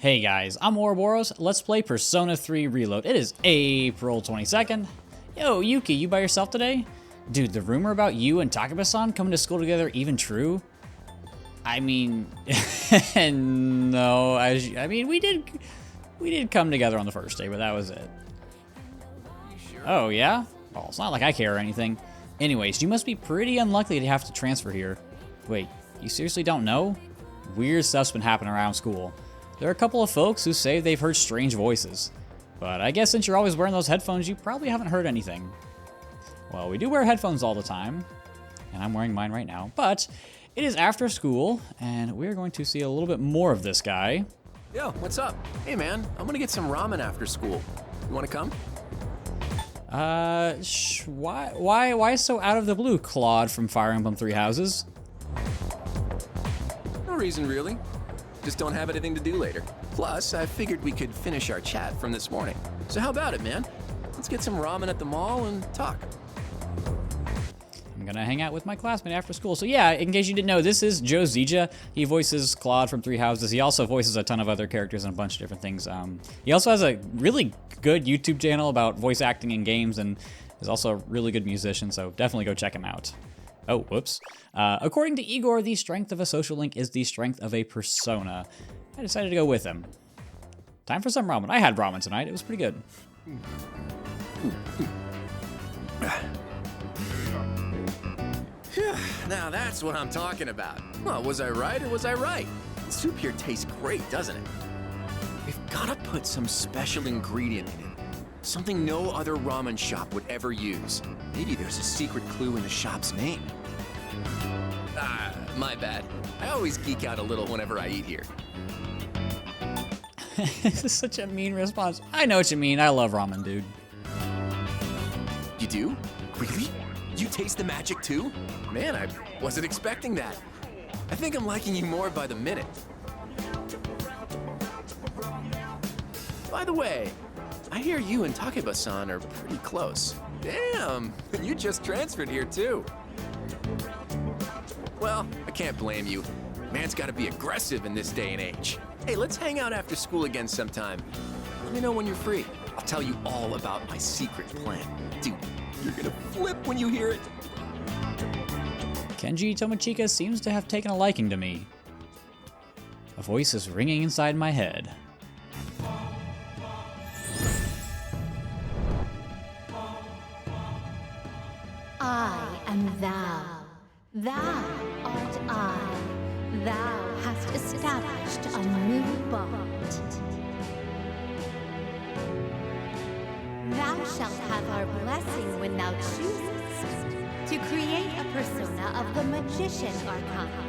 Hey guys, I'm Ouroboros. Let's play Persona 3 Reload. It is April 22nd. Yo, Yuki, you by yourself today? Dude, the rumor about you and Takeba-san coming to school together even true? I mean, no, I mean, we did come together on the first day, but that was it. Oh, yeah? Well, it's not like I care or anything. Anyways, you must be pretty unlucky to have to transfer here. Wait, you seriously don't know? Weird stuff's been happening around school. There are a couple of folks who say they've heard strange voices. But I guess since you're always wearing those headphones, you probably haven't heard anything. Well, we do wear headphones all the time, and I'm wearing mine right now, but it is after school, and we're going to see a little bit more of this guy. Yo, what's up? Hey man, I'm gonna get some ramen after school. You wanna come? Why so out of the blue, Claude from Fire Emblem Three Houses? No reason really. Just don't have anything to do later. Plus, I figured we could finish our chat from this morning. So how about it, man? Let's get some ramen at the mall and talk. I'm gonna hang out with my classmate after school. So yeah, in case you didn't know, this is Joe Zija. He voices Claude from Three Houses. He also voices a ton of other characters and a bunch of different things. He also has a really good YouTube channel about voice acting in games and is also a really good musician, so definitely go check him out. Oh, whoops. According to Igor, the strength of a social link is the strength of a persona. I decided to go with him. Time for some ramen. I had ramen tonight. It was pretty good. Now that's what I'm talking about. Well, was I right or was I right? The soup here tastes great, doesn't it? We've gotta put some special ingredient in it. Something no other ramen shop would ever use. Maybe there's a secret clue in the shop's name. Ah, my bad. I always geek out a little whenever I eat here. This is such a mean response. I know what you mean. I love ramen, dude. You do? Really? You taste the magic too? Man, I wasn't expecting that. I think I'm liking you more by the minute. By the way, I hear you and Takeba-san are pretty close. Damn, and you just transferred here too. Well, I can't blame you. Man's gotta be aggressive in this day and age. Hey, let's hang out after school again sometime. Let me know when you're free. I'll tell you all about my secret plan. Dude, you're gonna flip when you hear it. Kenji Tomochika seems to have taken a liking to me. A voice is ringing inside my head. I am thou. Thou art I. Thou hast established a new bond. Thou shalt have our blessing when thou choosest to create a persona of the Magician Arcana.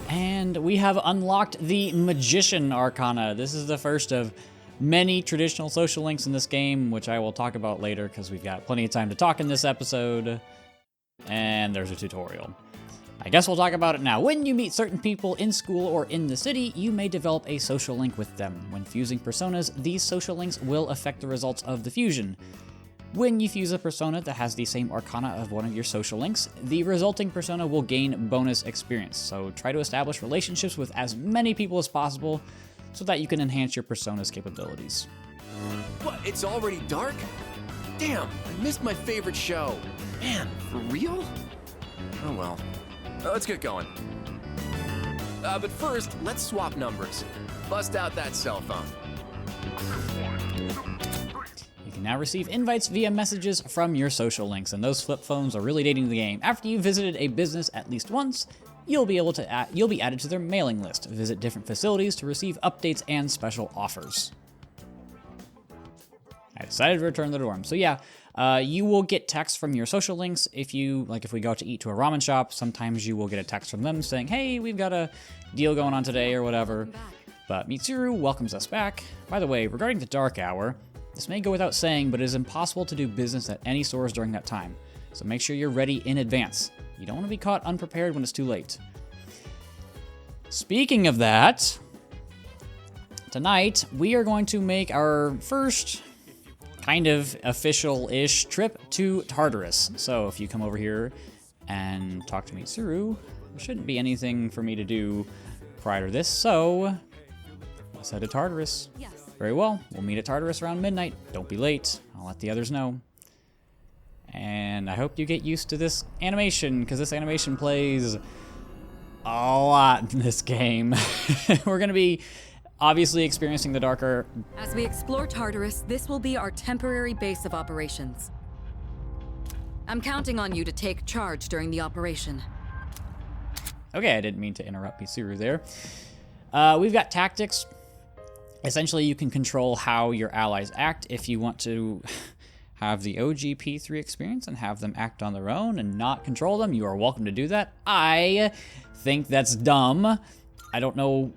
And we have unlocked the Magician Arcana. This is the first of many traditional social links in this game, which I will talk about later because we've got plenty of time to talk in this episode. And there's a tutorial. I guess we'll talk about it now. When you meet certain people in school or in the city, you may develop a social link with them. When fusing personas, these social links will affect the results of the fusion. When you fuse a persona that has the same arcana of one of your social links, the resulting persona will gain bonus experience. So try to establish relationships with as many people as possible so that you can enhance your persona's capabilities. What, it's already dark? Damn, I missed my favorite show. Man, for real? Oh well. Let's get going. But first, let's swap numbers. Bust out that cell phone. You can now receive invites via messages from your social links, and those flip phones are really dating the game. After you've visited a business at least once, you'll be added to their mailing list. Visit different facilities to receive updates and special offers. I decided to return to the dorm. So yeah, you will get texts from your social links. If we go to eat to a ramen shop, sometimes you will get a text from them saying, hey, we've got a deal going on today or whatever. But Mitsuru welcomes us back. By the way, regarding the dark hour, this may go without saying, but it is impossible to do business at any stores during that time. So make sure you're ready in advance. You don't want to be caught unprepared when it's too late. Speaking of that, tonight we are going to make our first kind of official-ish trip to Tartarus. So if you come over here and talk to Mitsuru. There shouldn't be anything for me to do prior to this, so let's head to Tartarus. Yes. Very well, we'll meet at Tartarus around midnight. Don't be late. I'll let the others know. And I hope you get used to this animation, because this animation plays a lot in this game. We're going to be obviously experiencing the darker... As we explore Tartarus, this will be our temporary base of operations. I'm counting on you to take charge during the operation. Okay, I didn't mean to interrupt Mitsuru there. We've got tactics. Essentially, you can control how your allies act if you want to have the OG P3 experience and have them act on their own and not control them. You are welcome to do that. I think that's dumb. I don't know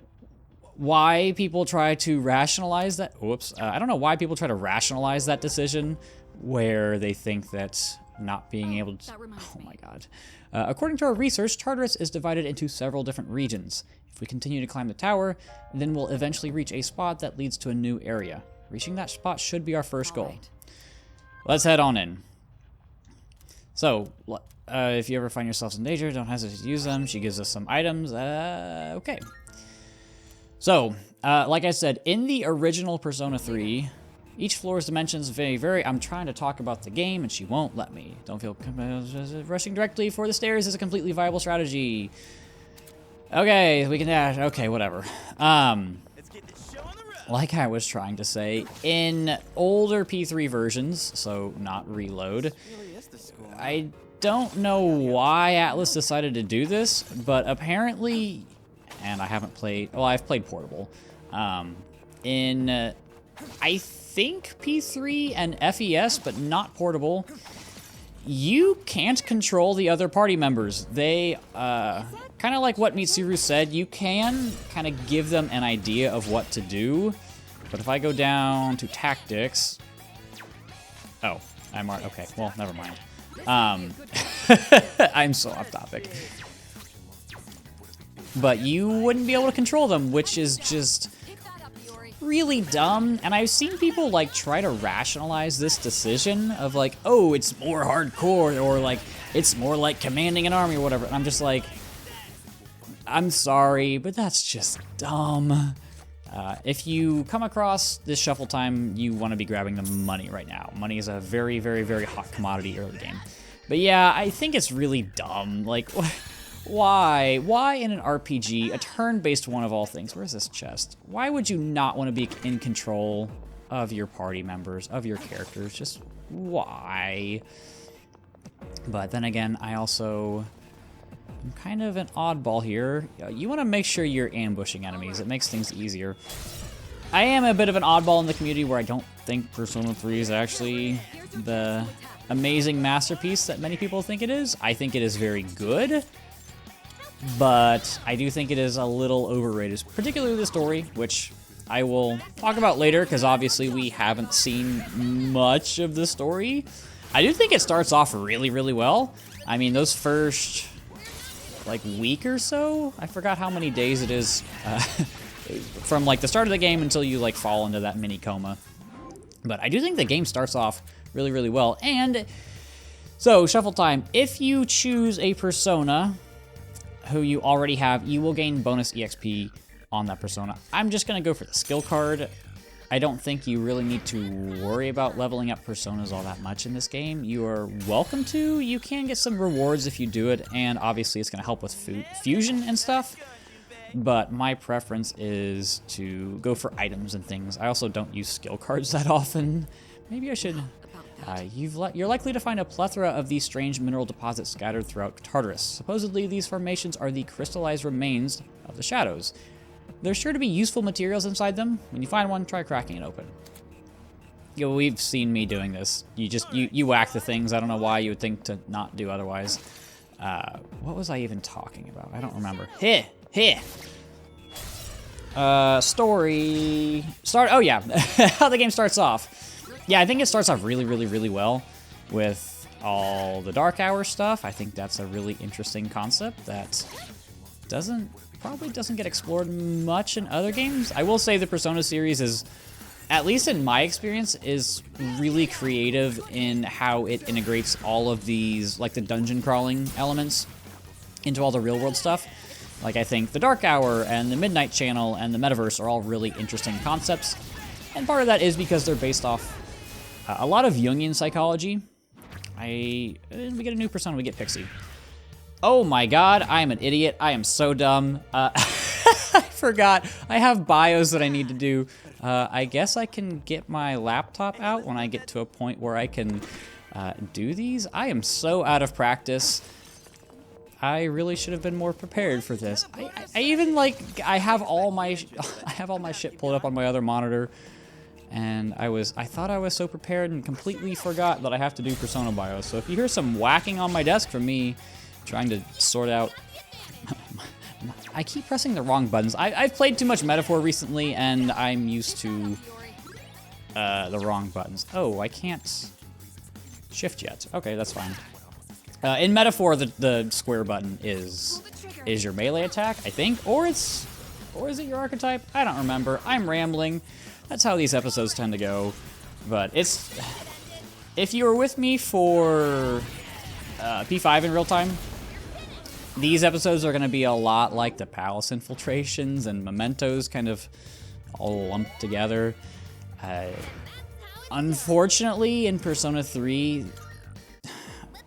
why people try to rationalize that. Whoops. I don't know why people try to rationalize that decision where they think that not being able to... Oh my god. According to our research, Tartarus is divided into several different regions. If we continue to climb the tower, then we'll eventually reach a spot that leads to a new area. Reaching that spot should be our first goal. Right. Let's head on in. So, if you ever find yourselves in danger, don't hesitate to use them. She gives us some items. Okay. So, like I said, in the original Persona 3, each floor's dimensions vary. I'm trying to talk about the game, and she won't let me. Don't feel... Rushing directly for the stairs is a completely viable strategy. Okay, we can dash. Okay, whatever. Like I was trying to say, in older P3 versions, so not Reload, I don't know why Atlus decided to do this, but apparently, and I haven't played... Well, I've played Portable. In... I think P3 and FES, but not Portable, you can't control the other party members. They, kind of like what Mitsuru said, you can kind of give them an idea of what to do, but if I go down to tactics... Oh, I'm... Okay, well, never mind. I'm so off topic. But you wouldn't be able to control them, which is just... really dumb, and I've seen people like try to rationalize this decision of like, oh, it's more hardcore, or like it's more like commanding an army or whatever. And I'm just like, I'm sorry, but that's just dumb. If you come across this shuffle time, you want to be grabbing the money right now. Money is a very, very, very hot commodity early game. But yeah, I think it's really dumb. Like, why? Why in an RPG, a turn-based one of all things, where's this chest? Why would you not want to be in control of your party members, of your characters? Just why? But then again, I also am kind of an oddball here. You want to make sure you're ambushing enemies. It makes things easier. I am a bit of an oddball in the community where I don't think Persona 3 is actually the amazing masterpiece that many people think it is. I think it is very good, but I do think it is a little overrated, particularly the story, which I will talk about later, because obviously we haven't seen much of the story. I do think it starts off really, really well. I mean, those first, like, week or so, I forgot how many days it is, from, like, the start of the game until you, like, fall into that mini coma. But I do think the game starts off really, really well. And so, shuffle time. If you choose a persona who you already have, you will gain bonus EXP on that persona. I'm just going to go for the skill card. I don't think you really need to worry about leveling up personas all that much in this game. You are welcome to. You can get some rewards if you do it, and obviously it's going to help with fusion and stuff. But my preference is to go for items and things. I also don't use skill cards that often. Maybe I should... you're likely to find a plethora of these strange mineral deposits scattered throughout Tartarus. Supposedly, these formations are the crystallized remains of the shadows. There's sure to be useful materials inside them. When you find one, try cracking it open. You know, we've seen me doing this. You whack the things. I don't know why you would think to not do otherwise. What was I even talking about? I don't remember. Story. Oh yeah, how the game starts off. Yeah, I think it starts off really, really, really well with all the Dark Hour stuff. I think that's a really interesting concept that probably doesn't get explored much in other games. I will say the Persona series is at least in my experience, is really creative in how it integrates all of these, like the dungeon crawling elements, into all the real world stuff. Like, I think the Dark Hour and the Midnight Channel and the Metaverse are all really interesting concepts. And part of that is because they're based off a lot of Jungian psychology. We get a new persona, we get Pixie. Oh my god, I am an idiot. I am so dumb. I forgot. I have bios that I need to do. I guess I can get my laptop out when I get to a point where I can do these. I am so out of practice. I really should have been more prepared for this. I even like I have all my shit pulled up on my other monitor, and I thought I was so prepared and completely forgot that I have to do Persona bios. So if you hear some whacking on my desk from me trying to sort out, I keep pressing the wrong buttons. I've played too much Metaphor recently, and I'm used to the wrong buttons. Oh, I can't shift yet. Okay, that's fine. In Metaphor, the square button is your melee attack, I think, or is it your archetype? I don't remember. I'm rambling. That's how these episodes tend to go. But if you were with me for P5 in real time, these episodes are going to be a lot like the Palace infiltrations and Mementos, kind of all lumped together. Unfortunately, in Persona 3.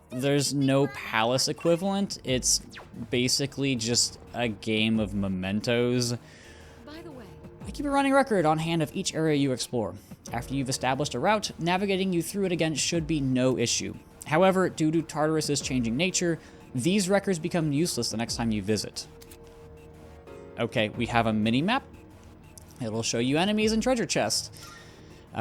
There's no Palace equivalent. It's basically just a game of mementos. By the way, I keep a running record on hand of each area you explore. After you've established a route, navigating you through it again should be no issue. However, due to Tartarus' changing nature, these records become useless the next time you visit. Okay, we have a mini-map. It'll show you enemies and treasure chests.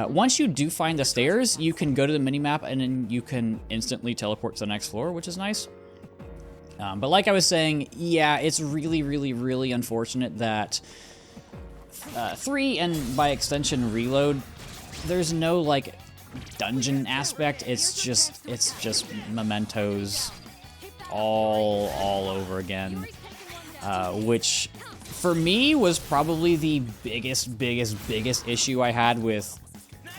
Once you do find the stairs, you can go to the minimap and then you can instantly teleport to the next floor, which is nice. But like I was saying, yeah, it's really, really, really unfortunate that 3 and by extension Reload, there's no like dungeon aspect. It's just mementos all over again, which for me was probably the biggest issue I had with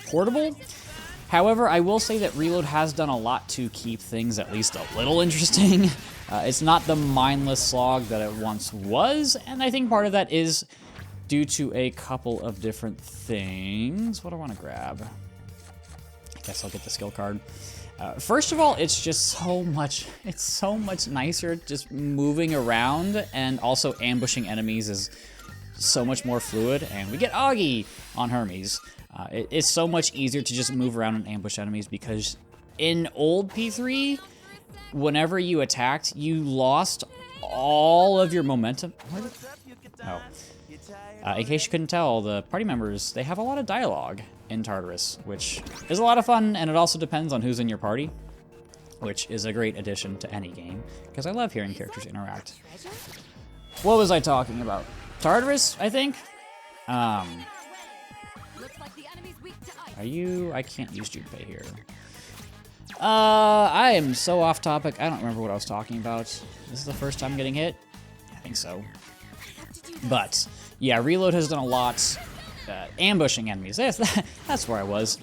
Portable. However, I will say that Reload has done a lot to keep things at least a little interesting. It's not the mindless slog that it once was, and I think part of that is due to a couple of different things. What do I want to grab? I guess I'll get the skill card. First of all, it's just so much nicer just moving around, and also ambushing enemies is so much more fluid, and we get Augie on Hermes. It's so much easier to just move around and ambush enemies because in old P3, whenever you attacked, you lost all of your momentum. Oh. In case you couldn't tell, the party members, they have a lot of dialogue in Tartarus, which is a lot of fun, and it also depends on who's in your party, which is a great addition to any game, because I love hearing characters interact. What was I talking about? Tartarus, I think? Are you... I can't use Junpei here. I am so off topic. I don't remember what I was talking about. This is the first time getting hit? I think so. But, yeah, Reload has done a lot ambushing enemies. That's where I was.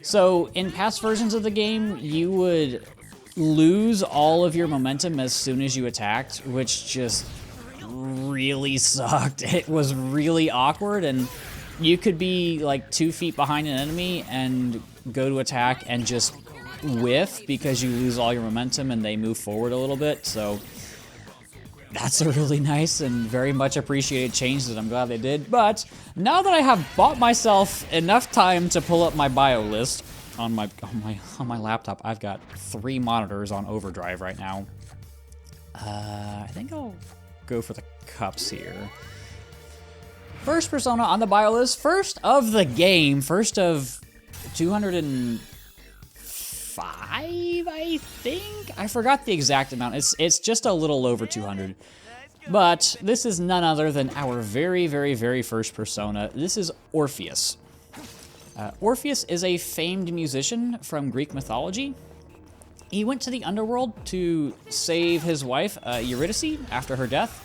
So, in past versions of the game, you would lose all of your momentum as soon as you attacked, which just really sucked. It was really awkward, and you could be like 2 feet behind an enemy and go to attack and just whiff because you lose all your momentum and they move forward a little bit. So that's a really nice and very much appreciated change that I'm glad they did. But now that I have bought myself enough time to pull up my bio list on my laptop, I've got 3 monitors on overdrive right now. I think I'll go for the cups here. First persona on the bio list, first of the game, first of 205, I think? I forgot the exact amount. It's just a little over 200. But this is none other than our very, very, very first persona. This is Orpheus. Orpheus is a famed musician from Greek mythology. He went to the underworld to save his wife, Eurydice, after her death,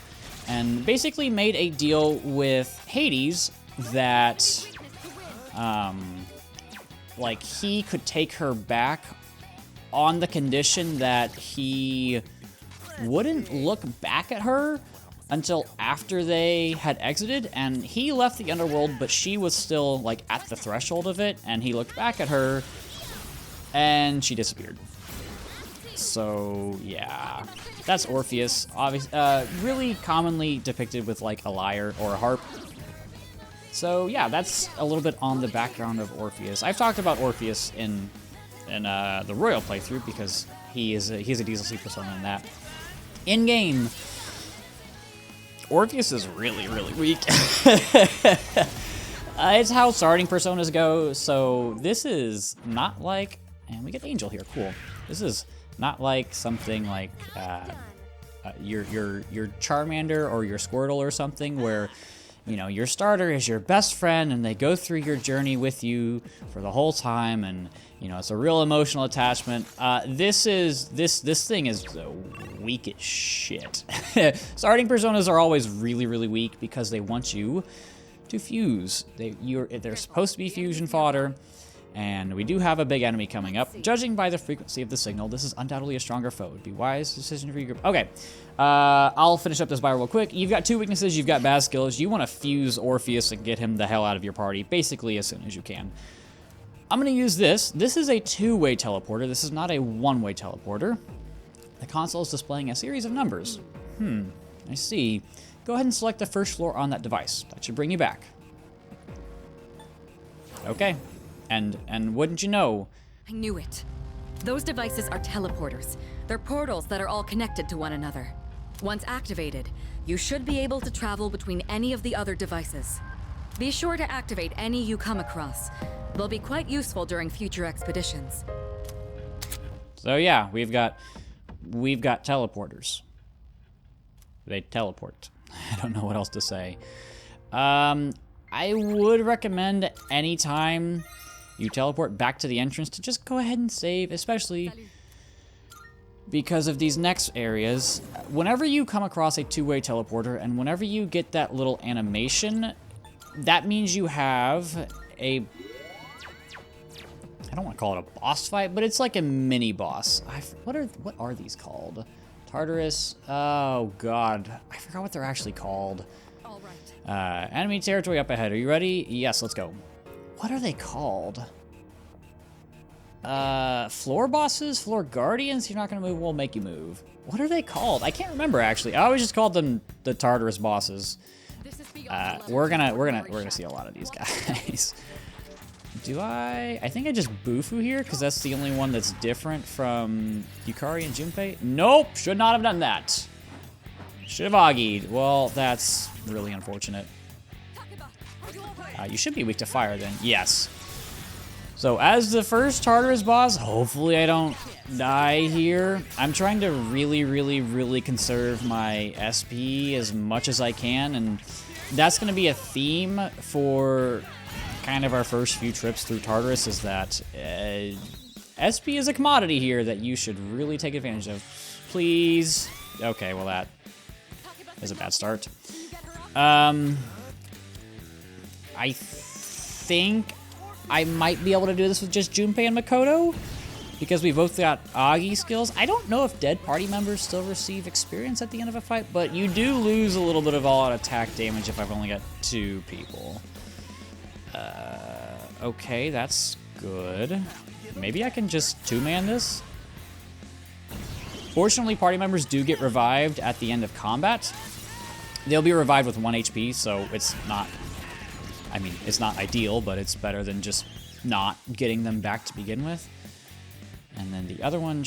and basically made a deal with Hades that like, he could take her back on the condition that he wouldn't look back at her until after they had exited, and he left the underworld, but she was still, like, at the threshold of it, and he looked back at her, and she disappeared. So, yeah. That's Orpheus, really commonly depicted with, like, a lyre or a harp. So, yeah, that's a little bit on the background of Orpheus. I've talked about Orpheus in the Royal playthrough, because he's a DLC persona in that. In-game, Orpheus is really, really weak. It's how starting personas go, so this is not like... And we get Angel here, cool. This is not like something like your Charmander or your Squirtle or something where, you know, your starter is your best friend and they go through your journey with you for the whole time, and, you know, it's a real emotional attachment. This thing is weak as shit. Starting personas are always really, really weak because they want you to fuse. They're supposed to be fusion fodder, and we do have a big enemy coming up. Judging by the frequency of the signal, this is undoubtedly a stronger foe. It'd be wise decision for your group. Okay, I'll finish up this bio real quick. You've got 2 weaknesses, you've got bad skills. You want to fuse Orpheus and get him the hell out of your party, basically as soon as you can. I'm going to use this. This is a 2-way teleporter. This is not a 1-way teleporter. The console is displaying a series of numbers. I see. Go ahead and select the first floor on that device. That should bring you back. Okay. And wouldn't you know... I knew it. Those devices are teleporters. They're portals that are all connected to one another. Once activated, you should be able to travel between any of the other devices. Be sure to activate any you come across. They'll be quite useful during future expeditions. So yeah, we've got teleporters. They teleport. I don't know what else to say. I would recommend anytime you teleport back to the entrance to just go ahead and save, especially because of these next areas. Whenever you come across a 2-way teleporter and whenever you get that little animation, that means you have a... I don't want to call it a boss fight, but it's like a mini boss. What are these called? Tartarus? Oh god, I forgot what they're actually called. All right. Enemy territory up ahead. Are you ready? Yes, let's go. What are they called? Floor bosses? Floor guardians? You're not gonna move, we'll make you move. What are they called? I can't remember actually. I always just called them the Tartarus bosses. We're gonna see a lot of these guys. I think I just Bufu here because that's the only one that's different from Yukari and Junpei. Nope, should not have done that. Should have Agi'd. Well, that's really unfortunate. You should be weak to fire then. Yes. So as the first Tartarus boss, hopefully I don't die here. I'm trying to really, really, really conserve my SP as much as I can, and that's going to be a theme for kind of our first few trips through Tartarus, is that SP is a commodity here that you should really take advantage of. Please. Okay, well that is a bad start. I think I might be able to do this with just Junpei and Makoto, because we both got Agi skills. I don't know if dead party members still receive experience at the end of a fight, but you do lose a little bit of all-out attack damage if I've only got 2 people. Okay, that's good. Maybe I can just 2-man this? Fortunately, party members do get revived at the end of combat. They'll be revived with 1 HP, so it's not... I mean, it's not ideal, but it's better than just not getting them back to begin with. And then the other one...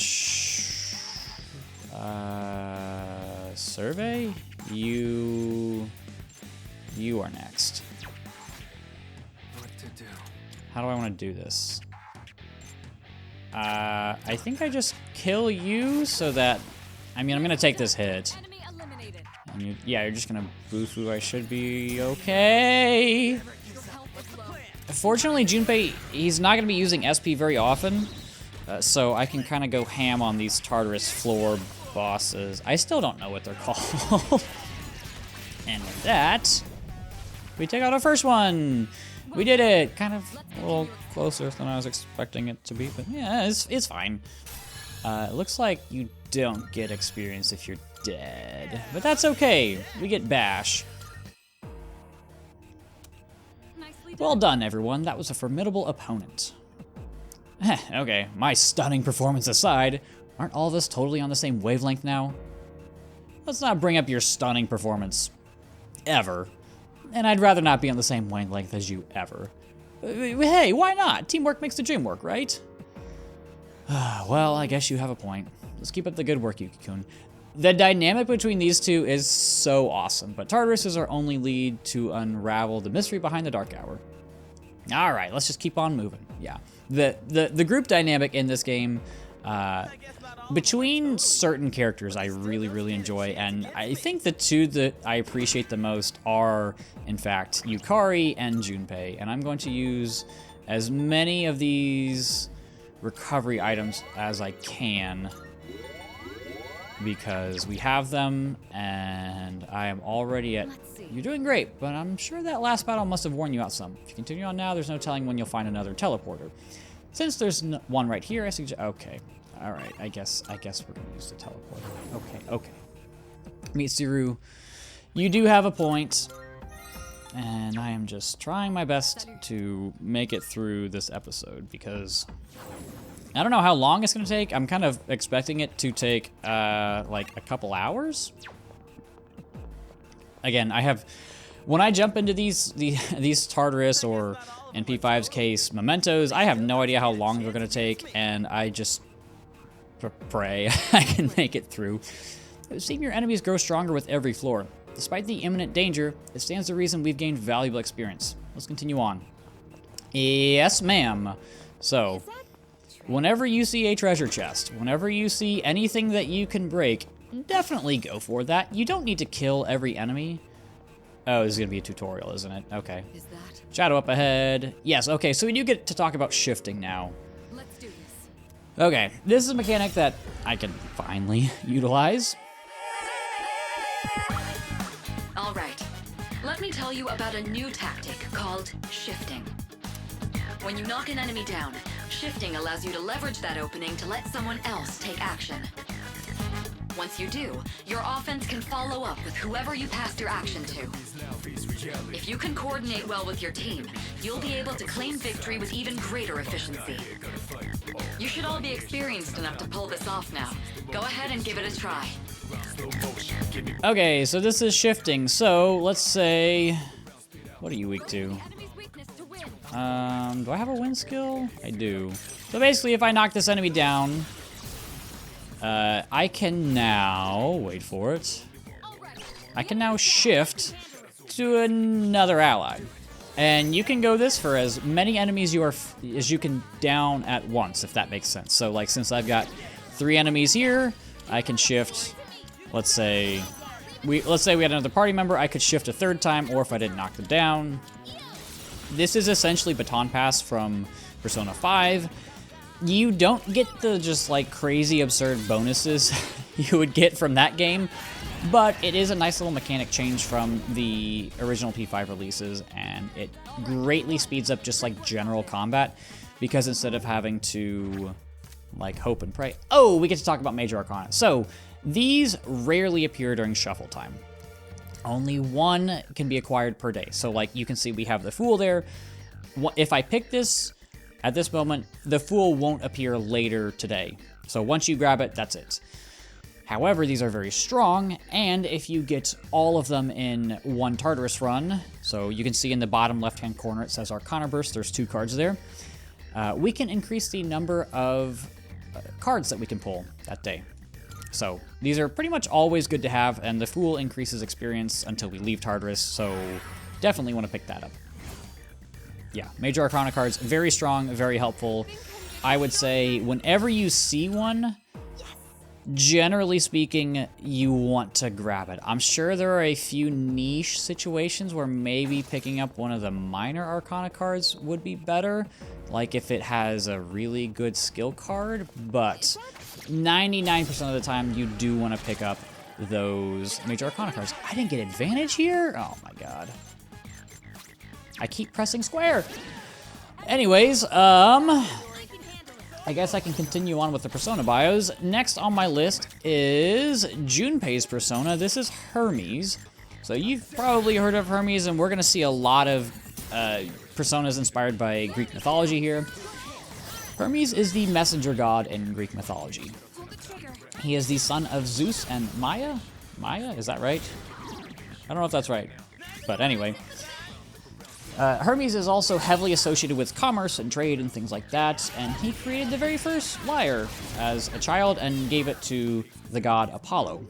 Survey? You are next. How do I want to do this? I think I just kill you so that... I mean, I'm going to take this hit. And you're just going to Bufu. I should be okay. Fortunately, Junpei, he's not going to be using SP very often. So I can kind of go ham on these Tartarus floor bosses. I still don't know what they're called. And with that, we take out our first one. We did it! Kind of a little closer than I was expecting it to be, but yeah, it's fine. It looks like you don't get experience if you're dead, but that's okay. We get bash. Well done, everyone. That was a formidable opponent. Okay, my stunning performance aside, aren't all of us totally on the same wavelength now? Let's not bring up your stunning performance. Ever. And I'd rather not be on the same wavelength as you ever. Hey, why not? Teamwork makes the dream work, right? Well, I guess you have a point. Let's keep up the good work, Yuki-kun. The dynamic between these two is so awesome, but Tartarus is our only lead to unravel the mystery behind the Dark Hour. All right, let's just keep on moving. Yeah, the group dynamic in this game, between certain characters I really enjoy, and I think the two that I appreciate the most are, in fact, Yukari and Junpei, and I'm going to use as many of these recovery items as I can, because we have them, and I am already at... You're doing great, but I'm sure that last battle must have worn you out some. If you continue on now, there's no telling when you'll find another teleporter. Since there's one right here, I suggest... Okay, alright, I guess we're gonna use the teleporter. Okay. Mitsuru, you do have a point, and I am just trying my best to make it through this episode, because... I don't know how long it's gonna take. I'm kind of expecting it to take like a couple hours. Again, when I jump into these Tartarus, or in P5's case, Mementos, I have no idea how long they're gonna take, and I just pray I can make it through. Seeing your enemies grow stronger with every floor. Despite the imminent danger, it stands to reason we've gained valuable experience. Let's continue on. Yes, ma'am. So, whenever you see a treasure chest, whenever you see anything that you can break, definitely go for that. You don't need to kill every enemy. Oh, this is gonna be a tutorial, isn't it? Okay. Is that? Shadow up ahead. Yes, okay, so we do get to talk about shifting now. Let's do this. Okay, this is a mechanic that I can finally utilize. All right. Let me tell you about a new tactic called shifting. When you knock an enemy down, shifting allows you to leverage that opening to let someone else take action. Once you do, your offense can follow up with whoever you passed your action to. If you can coordinate well with your team, you'll be able to claim victory with even greater efficiency. You should all be experienced enough to pull this off now. Go ahead and give it a try. Okay, so this is shifting. So let's say, what are you weak to? Do I have a win skill? I do. So basically, if I knock this enemy down, I can now, wait for it, I can now shift to another ally. And you can go this for as many enemies as you can down at once, if that makes sense. So like, since I've got 3 enemies here, I can shift, let's say we had another party member, I could shift a 3rd time, or if I didn't knock them down. This is essentially Baton Pass from Persona 5. You don't get the just like crazy absurd bonuses you would get from that game, but it is a nice little mechanic change from the original P5 releases, and it greatly speeds up just like general combat, because instead of having to like hope and pray. Oh, we get to talk about Major Arcana. So these rarely appear during shuffle time. Only 1 can be acquired per day. So like you can see we have the Fool there. If I pick this at this moment, the Fool won't appear later today. So once you grab it, that's it. However, these are very strong, and if you get all of them in one Tartarus run, so you can see in the bottom left-hand corner it says Arcana Burst, there's 2 cards there, we can increase the number of cards that we can pull that day. So these are pretty much always good to have, and the Fool increases experience until we leave Tartarus, so definitely want to pick that up. Yeah, Major Arcana cards, very strong, very helpful. I would say whenever you see one, generally speaking, you want to grab it. I'm sure there are a few niche situations where maybe picking up one of the minor Arcana cards would be better, like if it has a really good skill card, but 99% of the time you do want to pick up those Major Arcana cards. I didn't get advantage here? Oh my god. I keep pressing square. Anyways, I guess I can continue on with the Persona bios. Next on my list is Junpei's Persona. This is Hermes. So you've probably heard of Hermes, and we're going to see a lot of personas inspired by Greek mythology here. Hermes is the messenger god in Greek mythology. He is the son of Zeus and Maya. Maya, is that right? I don't know if that's right. But anyway. Hermes is also heavily associated with commerce and trade and things like that, and he created the very first lyre as a child and gave it to the god Apollo.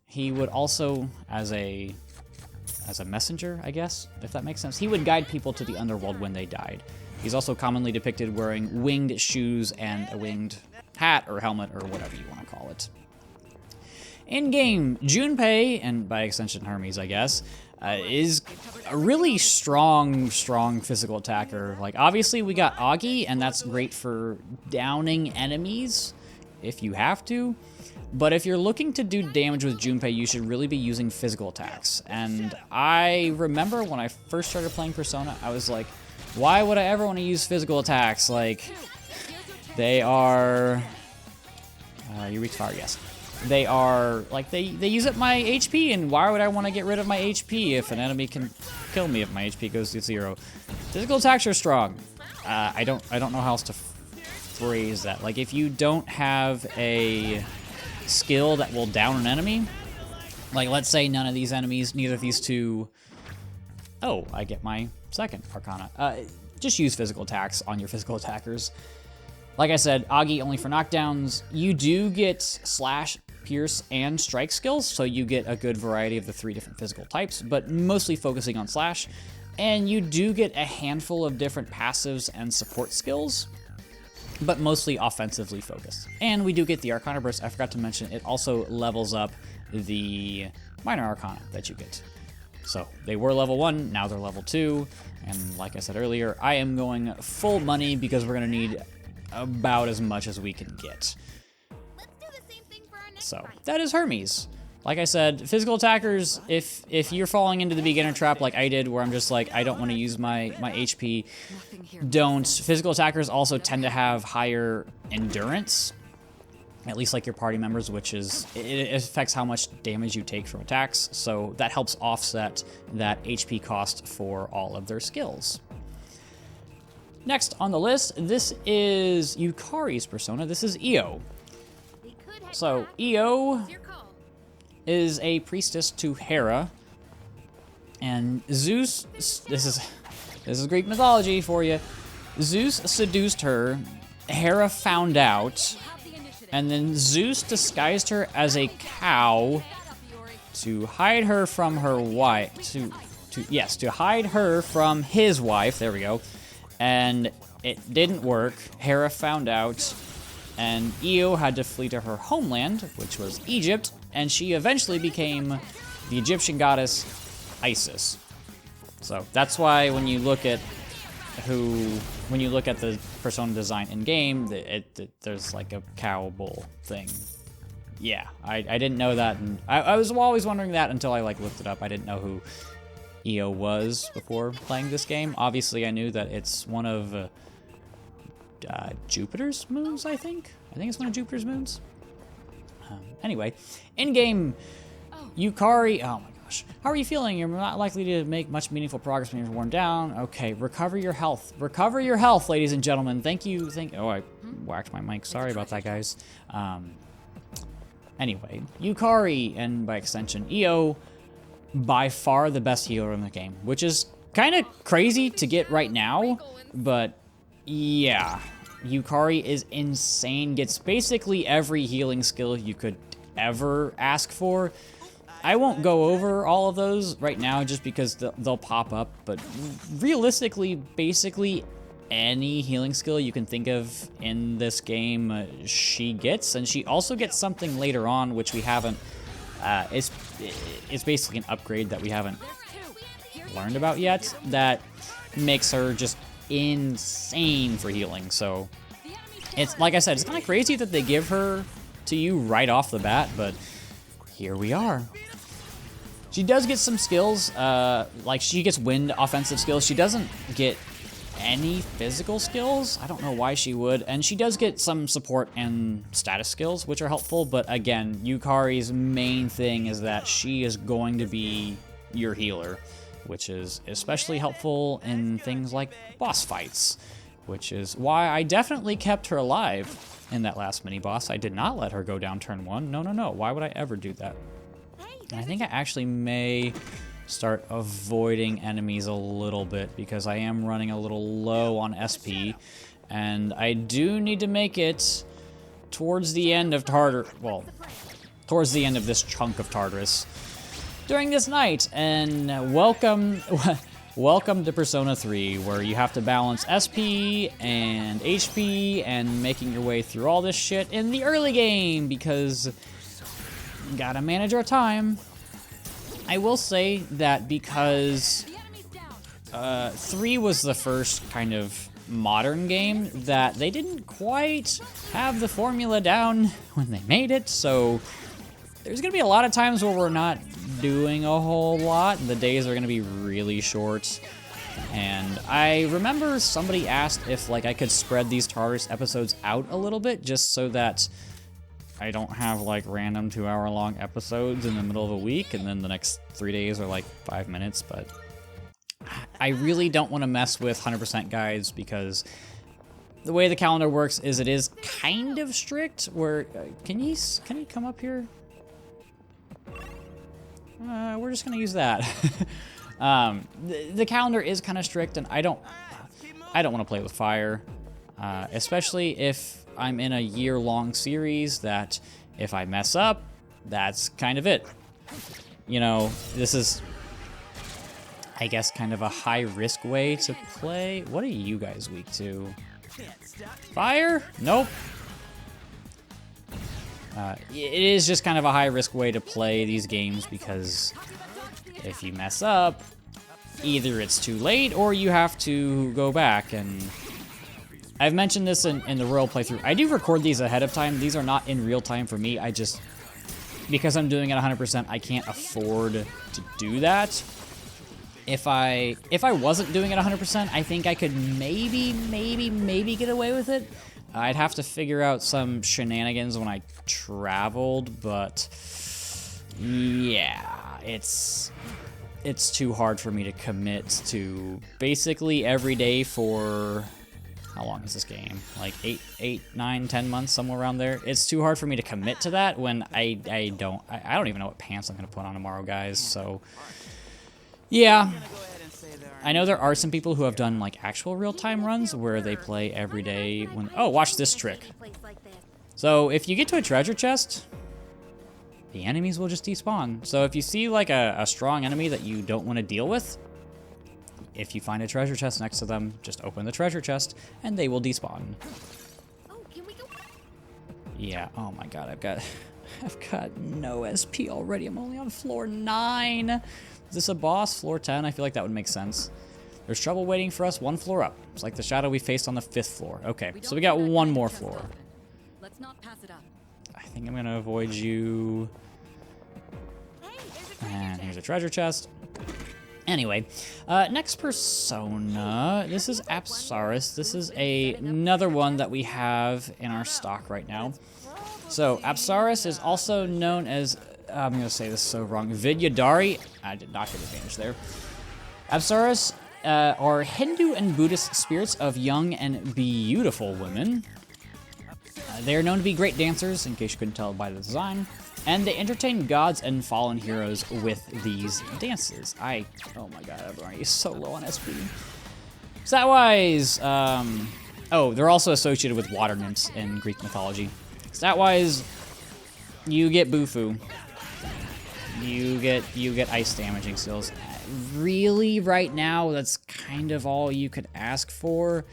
He would also, as a messenger, I guess, if that makes sense, he would guide people to the underworld when they died. He's also commonly depicted wearing winged shoes and a winged hat or helmet or whatever you want to call it. In-game, Junpei, and by extension Hermes, I guess, is a really strong physical attacker. Like, obviously we got Agi, and that's great for downing enemies if you have to. But if you're looking to do damage with Junpei, you should really be using physical attacks. And I remember when I first started playing Persona, I was like, why would I ever want to use physical attacks? Like, they are... Eureka Fire, yes. They are, like, they use up my HP, and why would I want to get rid of my HP if an enemy can kill me if my HP goes to 0? Physical attacks are strong. I don't know how else to phrase that. Like, if you don't have a skill that will down an enemy, like, let's say none of these enemies, neither of these two... Oh, I get my second Arcana. Just use physical attacks on your physical attackers. Like I said, Agi only for knockdowns. You do get Slash, Pierce, and Strike skills, so you get a good variety of the 3 different physical types, but mostly focusing on Slash. And you do get a handful of different passives and support skills, but mostly offensively focused. And we do get the Arcana Burst. I forgot to mention, it also levels up the Minor Arcana that you get. So they were level 1, now they're level 2, and like I said earlier, I am going full money because we're going to need about as much as we can get. So that is Hermes. Like I said, physical attackers, if you're falling into the beginner trap like I did, where I'm just like, I don't want to use my HP, don't. Physical attackers also tend to have higher endurance, at least like your party members, which is, it affects how much damage you take from attacks, so that helps offset that HP cost for all of their skills. Next on the list, this is Yukari's Persona. This is Io. So, Io is a priestess to Hera, and Zeus, this is Greek mythology for you. Zeus seduced her, Hera found out, and then Zeus disguised her as a cow to hide her from her wife, to hide her from his wife, there we go. And it didn't work. Hera found out, and Io had to flee to her homeland, which was Egypt, and she eventually became the Egyptian goddess Isis. So that's why when you look at the Persona design in game, there's like a cow bull thing. Yeah, I didn't know that, and I was always wondering that until I like looked it up. I didn't know who Io was before playing this game. Obviously, I knew that it's one of Jupiter's moons, I think it's one of Jupiter's moons. Anyway, in-game, Yukari, oh my gosh. How are you feeling? You're not likely to make much meaningful progress when you're worn down. Okay, recover your health. Recover your health, ladies and gentlemen. Thank you, oh, I whacked my mic. Sorry about that, guys. Anyway, Yukari, and by extension, Io, by far the best healer in the game, which is kind of crazy to get right now, but yeah, Yukari is insane, gets basically every healing skill you could ever ask for. I won't go over all of those right now just because they'll pop up, but realistically, basically any healing skill you can think of in this game, she gets, and she also gets something later on, which we haven't, it's basically an upgrade that we haven't learned about yet, that makes her just insane for healing. So it's, like I said, it's kind of crazy that they give her to you right off the bat, but here we are. She does get some skills, like she gets wind offensive skills. She doesn't get any physical skills. I don't know why she would. And she does get some support and status skills, which are helpful. But again, Yukari's main thing is that she is going to be your healer, which is especially helpful in things like boss fights, which is why I definitely kept her alive in that last mini-boss. I did not let her go down turn 1. No, no, no. Why would I ever do that? And I think I actually may start avoiding enemies a little bit because I am running a little low on SP, and I do need to make it towards the end of towards the end of this chunk of Tartarus during this night. And welcome to Persona 3, where you have to balance SP and HP and making your way through all this shit in the early game because gotta manage our time. I will say that because 3 was the first kind of modern game that they didn't quite have the formula down when they made it, so there's gonna be a lot of times where we're not doing a whole lot. The days are gonna be really short. And I remember somebody asked if like I could spread these Tartarus episodes out a little bit just so that I don't have like random 2-hour-long episodes in the middle of a week and then the next 3 days are like 5 minutes, but I really don't want to mess with 100% guides because the way the calendar works is it is kind of strict where can you come up here? We're just gonna use that. The calendar is kind of strict, and I don't want to play with fire, especially if I'm in a year-long series that if I mess up, that's kind of it. You know, this is, I guess, kind of a high-risk way to play. What are you guys weak to? Fire? Nope. It is just kind of a high-risk way to play these games because if you mess up, either it's too late or you have to go back. And I've mentioned this in the Royal playthrough. I do record these ahead of time. These are not in real time for me. I just, because I'm doing it 100%, I can't afford to do that. If I wasn't doing it 100%, I think I could maybe get away with it. I'd have to figure out some shenanigans when I traveled, but yeah, it's too hard for me to commit to basically every day for, how long is this game? Like 8, 9, 10 months, somewhere around there. It's too hard for me to commit to that when I don't even know what pants I'm gonna put on tomorrow, guys, so yeah. I know there are some people who have done like actual real-time runs where they play every day when, oh, watch this trick. So if you get to a treasure chest, the enemies will just despawn. So if you see like a strong enemy that you don't want to deal with, if you find a treasure chest next to them, just open the treasure chest and they will despawn. Oh, can we go? Yeah, oh my god, I've got no SP already. I'm only on floor 9. Is this a boss? Floor 10? I feel like that would make sense. There's trouble waiting for us 1 floor up. It's like the shadow we faced on the 5th floor. Okay, so we got 1 more floor. Let's not pass it up. I think I'm gonna avoid you. And here's a treasure chest. Anyway, next persona. This is Apsaris. This is another one that we have in our stock right now. So Apsaris is also known as, I'm going to say this so wrong, Vidyadhari. I did not get advantage there. Apsaris are Hindu and Buddhist spirits of young and beautiful women. They are known to be great dancers, in case you couldn't tell by the design, and they entertain gods and fallen heroes with these dances. Oh my god, everyone is so low on SP. Stat-wise, oh, they're also associated with water nymphs in Greek mythology. Stat-wise, you get Bufu. You get ice damaging skills. Really, right now, that's kind of all you could ask for.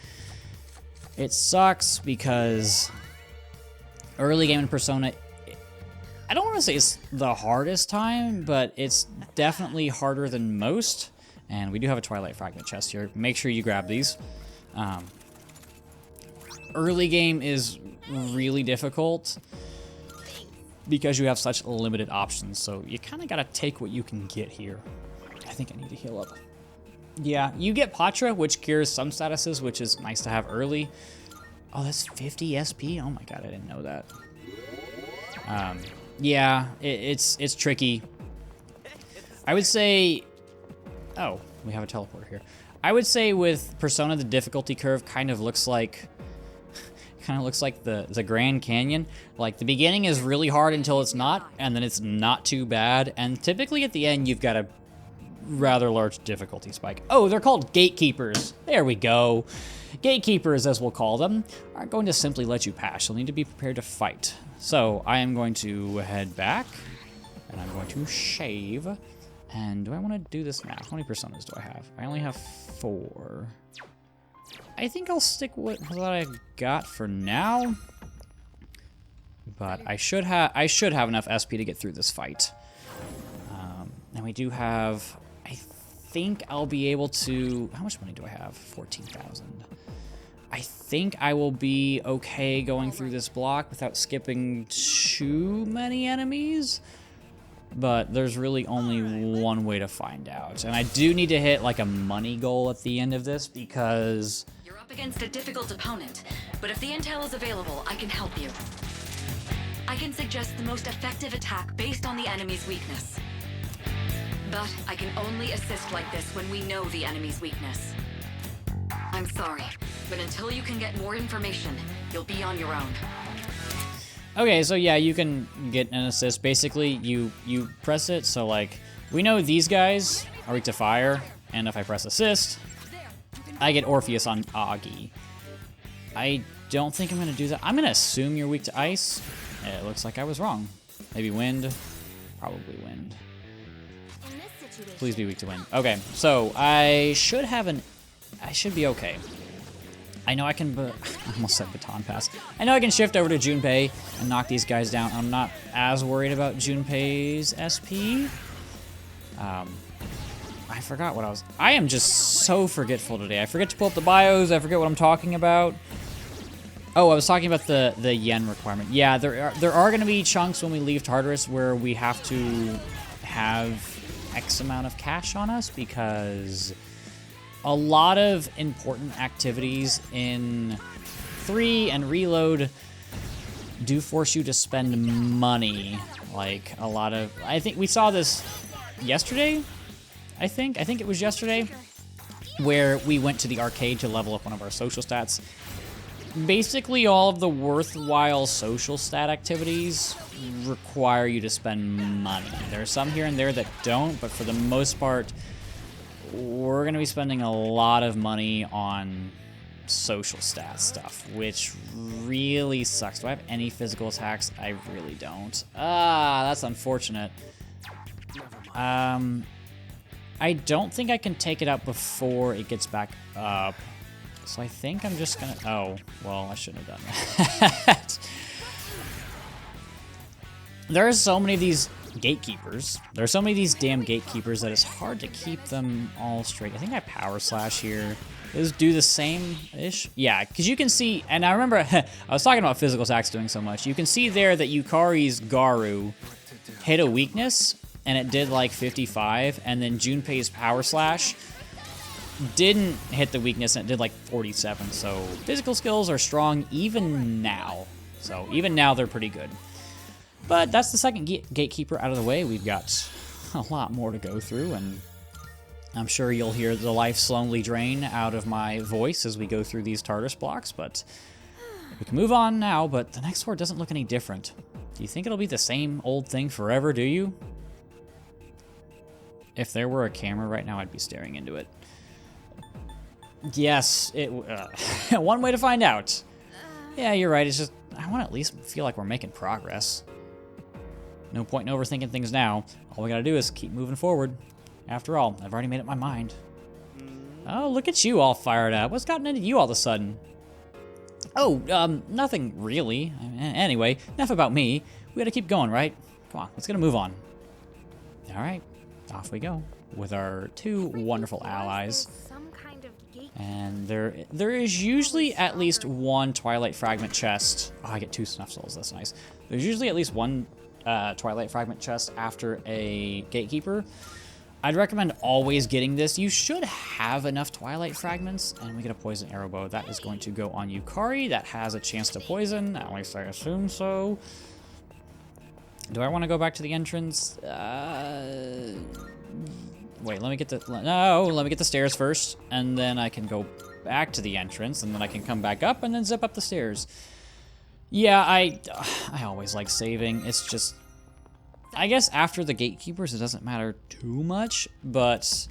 It sucks because early game in Persona, I don't want to say it's the hardest time, but it's definitely harder than most. And we do have a Twilight Fragment chest here. Make sure you grab these. Early game is really difficult because you have such limited options. So you kind of got to take what you can get here. I think I need to heal up. Yeah, you get Patra, which cures some statuses, which is nice to have early. Oh, that's 50 SP? Oh my god, I didn't know that. Yeah, it's tricky. I would say... Oh, we have a teleporter here. I would say with Persona, the difficulty curve kind of looks like the Grand Canyon. Like, the beginning is really hard until it's not, and then it's not too bad. And typically at the end, you've got a rather large difficulty spike. Oh, they're called gatekeepers. There we go. Gatekeepers, as we'll call them, aren't going to simply let you pass. You'll need to be prepared to fight. So I am going to head back, and I'm going to shave. And do I want to do this now? How many personas do I have? I only have 4. I think I'll stick with what I got for now. But I should have enough SP to get through this fight. And we do have... I think I'll be able to... How much money do I have? 14,000. I think I will be okay going through this block without skipping too many enemies. But there's really only one way to find out. And I do need to hit like a money goal at the end of this because... You're up against a difficult opponent, but if the intel is available, I can help you. I can suggest the most effective attack based on the enemy's weakness. But I can only assist like this when we know the enemy's weakness. I'm sorry, but until you can get more information, you'll be on your own. Okay, so yeah, you can get an assist. Basically, you press it, so like, we know these guys are weak to fire, and if I press assist, I get Orpheus on Augie. I don't think I'm going to do that. I'm going to assume you're weak to ice. It looks like I was wrong. Maybe wind. Probably wind. Please be weak to wind. Okay, so I should be okay. I know I can, I almost said baton pass. I know I can shift over to Junpei and knock these guys down. I'm not as worried about Junpei's SP. I forgot what I am just so forgetful today. I forget to pull up the bios. I forget what I'm talking about. Oh, I was talking about the yen requirement. Yeah, there are going to be chunks when we leave Tartarus where we have to have X amount of cash on us because a lot of important activities in 3 and Reload do force you to spend money. Like a lot of, I think we saw this yesterday. I think it was yesterday where we went to the arcade to level up one of our social stats. Basically, all of the worthwhile social stat activities require you to spend money. There are some here and there that don't, but for the most part, we're going to be spending a lot of money on social stat stuff, which really sucks. Do I have any physical attacks? I really don't. Ah, that's unfortunate. I don't think I can take it out before it gets back up. So I think I'm just gonna... Oh, well, I shouldn't have done that. There are so many of these gatekeepers. There are so many of these damn gatekeepers that it's hard to keep them all straight. I think I power slash here. Does do the same-ish? Yeah, because you can see... And I remember... I was talking about physical attacks doing so much. You can see there that Yukari's Garu hit a weakness, and it did like 55, and then Junpei's power slash didn't hit the weakness, and it did like 47. So physical skills are strong even now. So even now, they're pretty good. But that's the second gatekeeper out of the way. We've got a lot more to go through, and I'm sure you'll hear the life slowly drain out of my voice as we go through these Tartarus blocks, but we can move on now. But the next war doesn't look any different. Do you think it'll be the same old thing forever, do you? If there were a camera right now, I'd be staring into it. Yes, one way to find out. Yeah, you're right. It's just, I want to at least feel like we're making progress. No point in overthinking things now. All we gotta do is keep moving forward. After all, I've already made up my mind. Oh, look at you all fired up. What's gotten into you all of a sudden? Oh, nothing really. Anyway, enough about me. We gotta keep going, right? Come on, let's get a move on. All right, off we go with our 2 wonderful allies. And there is usually at least one Twilight Fragment chest. Oh, I get 2 Snuff Souls. That's nice. There's usually at least one Twilight Fragment chest after a Gatekeeper. I'd recommend always getting this. You should have enough Twilight Fragments, and we get a Poison Arrow Bow. That is going to go on Yukari. That has a chance to poison, at least I assume so. Do I want to go back to the entrance? Wait, let me get the... No, let me get the stairs first, and then I can go back to the entrance, and then I can come back up and then zip up the stairs. Yeah, I always like saving. It's just... I guess after the Gatekeepers, it doesn't matter too much, but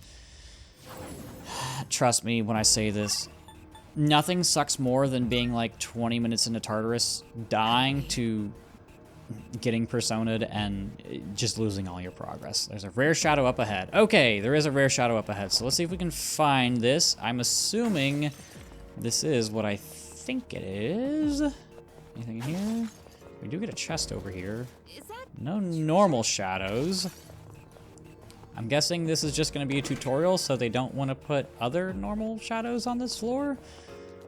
trust me when I say this, nothing sucks more than being like 20 minutes into Tartarus, dying to getting Persona'd and just losing all your progress. There's a rare shadow up ahead. Okay, there is a rare shadow up ahead, so let's see if we can find this. I'm assuming this is what I think it is. Anything in here? We do get a chest over here. No normal shadows. I'm guessing this is just going to be a tutorial, so they don't want to put other normal shadows on this floor?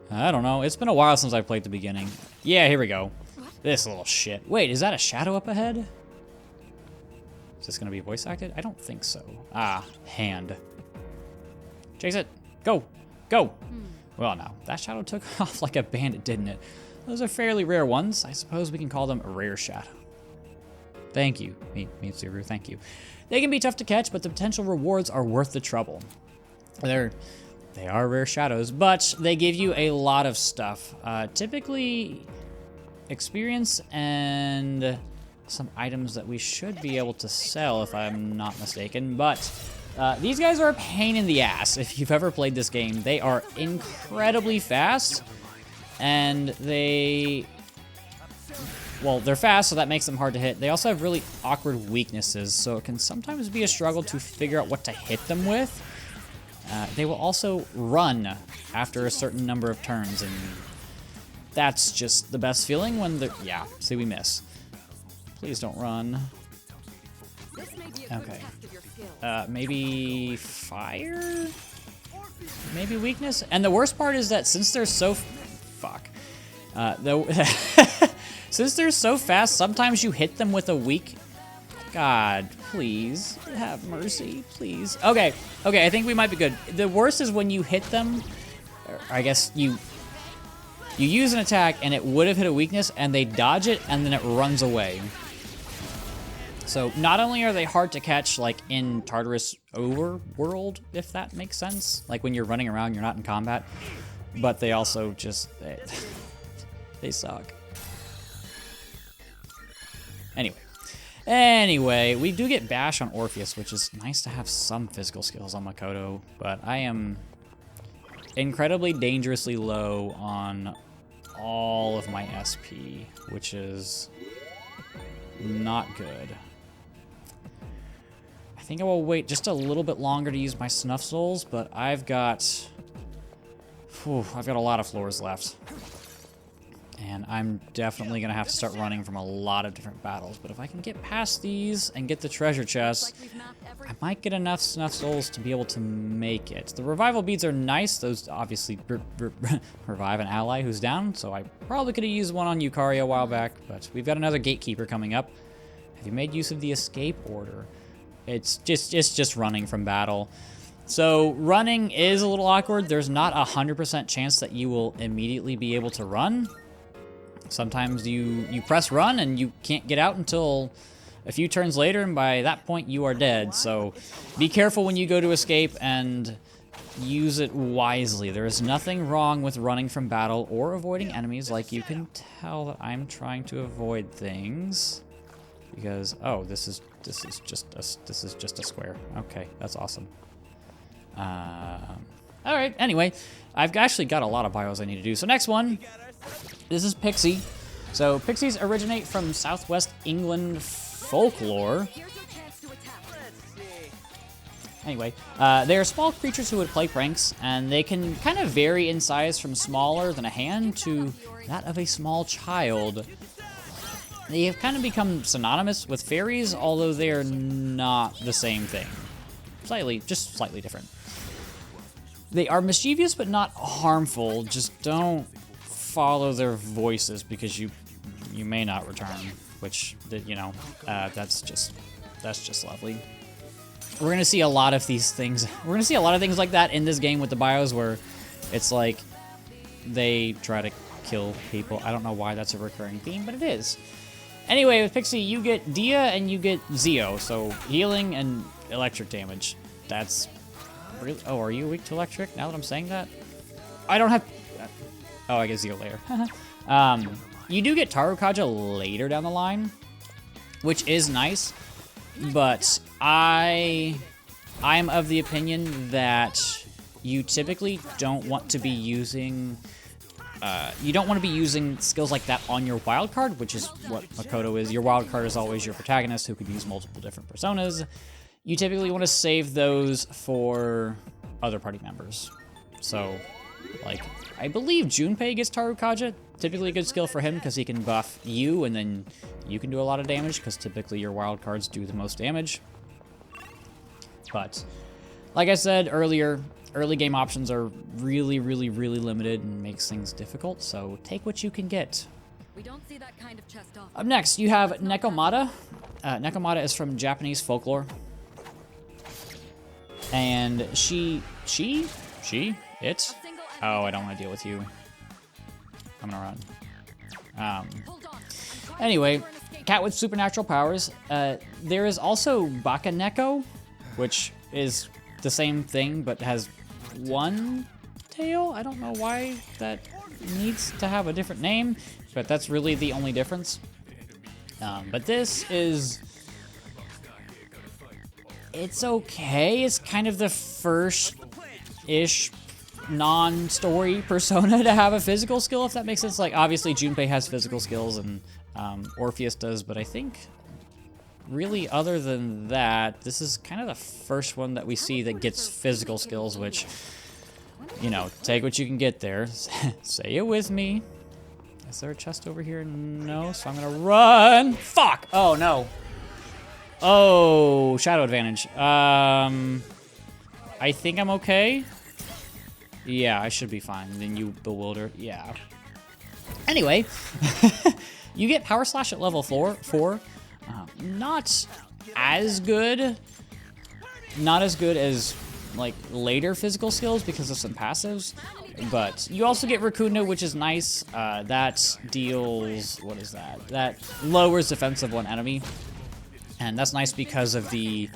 I don't know. It's been a while since I played the beginning. Yeah, here we go. This little shit. Wait, is that a shadow up ahead? Is this going to be voice acted? I don't think so. Ah, hand. Chase it. Go. Go. Well, no. That shadow took off like a bandit, didn't it? Those are fairly rare ones. I suppose we can call them a rare shadow. Thank you, Mitsuru, thank you. They can be tough to catch, but the potential rewards are worth the trouble. They are rare shadows, but they give you a lot of stuff. Typically, experience and some items that we should be able to sell, if I'm not mistaken. But these guys are a pain in the ass. If you've ever played this game, they are incredibly fast, and well, they're fast, so that makes them hard to hit. They also have really awkward weaknesses, so it can sometimes be a struggle to figure out what to hit them with. They will also run after a certain number of turns, and that's just the best feeling when they're... Yeah, see, we miss. Please don't run. Okay. Maybe fire? Maybe weakness? And the worst part is that since they're so... Fuck. Since they're so fast, sometimes you hit them with a weak... God, please, have mercy, please. Okay, I think we might be good. The worst is when you hit them, I guess you use an attack and it would have hit a weakness and they dodge it and then it runs away. So not only are they hard to catch like in Tartarus Overworld, if that makes sense, like when you're running around, you're not in combat, but they also just, they suck. Anyway, we do get Bash on Orpheus, which is nice to have some physical skills on Makoto, but I am incredibly dangerously low on all of my SP, which is not good. I think I will wait just a little bit longer to use my Snuff Souls, but I've got a lot of floors left. And I'm definitely going to have to start running from a lot of different battles. But if I can get past these and get the treasure chest, I might get enough Snuff Souls to be able to make it. The revival beads are nice. Those obviously revive an ally who's down. So I probably could have used one on Yukari a while back. But we've got another Gatekeeper coming up. Have you made use of the escape order? It's just running from battle. So running is a little awkward. There's not 100% chance that you will immediately be able to run. Sometimes you press run and you can't get out until a few turns later, and by that point you are dead. So be careful when you go to escape and use it wisely. There is nothing wrong with running from battle or avoiding enemies. Like, you can tell that I'm trying to avoid things because, oh, this is just a square. Okay, that's awesome. All right. Anyway, I've actually got a lot of bios I need to do. So next one. This is Pixie. So pixies originate from Southwest England folklore. Anyway, they are small creatures who would play pranks, and they can kind of vary in size from smaller than a hand to that of a small child. They have kind of become synonymous with fairies, although they are not the same thing. Just slightly different. They are mischievous but not harmful. Just don't follow their voices because you may not return. which, you know, that's just lovely. We're going to see a lot of these things. We're going to see a lot of things like that in this game with the bios where it's like they try to kill people. I don't know why that's a recurring theme, but it is. Anyway, with Pixie, you get Dia and you get Zeo, so healing and electric damage. That's really... Oh, are you weak to electric now that I'm saying that? I don't have... Oh, I guess Zeo later. You do get Tarukaja later down the line, which is nice, but I am of the opinion that you typically don't want to be using... you don't want to be using skills like that on your wild card, which is what Makoto is. Your wild card is always your protagonist who could use multiple different personas. You typically want to save those for other party members. So, like, I believe Junpei gets Tarukaja. Typically a good skill for him because he can buff you and then you can do a lot of damage because typically your wild cards do the most damage. But, like I said earlier, early game options are really, really, really limited and makes things difficult, so take what you can get. We don't see that kind of chest off. Up next, you have Nekomata. Nekomata is from Japanese folklore. And it? Oh, I don't want to deal with you. I'm gonna run. Anyway, cat with supernatural powers. There is also Bakaneko, which is the same thing, but has one tail. I don't know why that needs to have a different name, but that's really the only difference. But this is... It's okay. It's kind of the first-ish non-story persona to have a physical skill, if that makes sense. Like, obviously, Junpei has physical skills, and Orpheus does, but I think... Really, other than that, this is kind of the first one that we see that gets physical skills, which, you know, take what you can get there. Say it with me. Is there a chest over here? No, so I'm gonna run. Fuck! Oh, no. Oh, shadow advantage. I think I'm okay. Yeah, I should be fine. Then you bewilder. Yeah. Anyway, you get Power Slash at level 4. Not as good. Not as good as, like, later physical skills because of some passives. But you also get Raccoon, which is nice. That deals... What is that? That lowers defense of one enemy. And that's nice because of the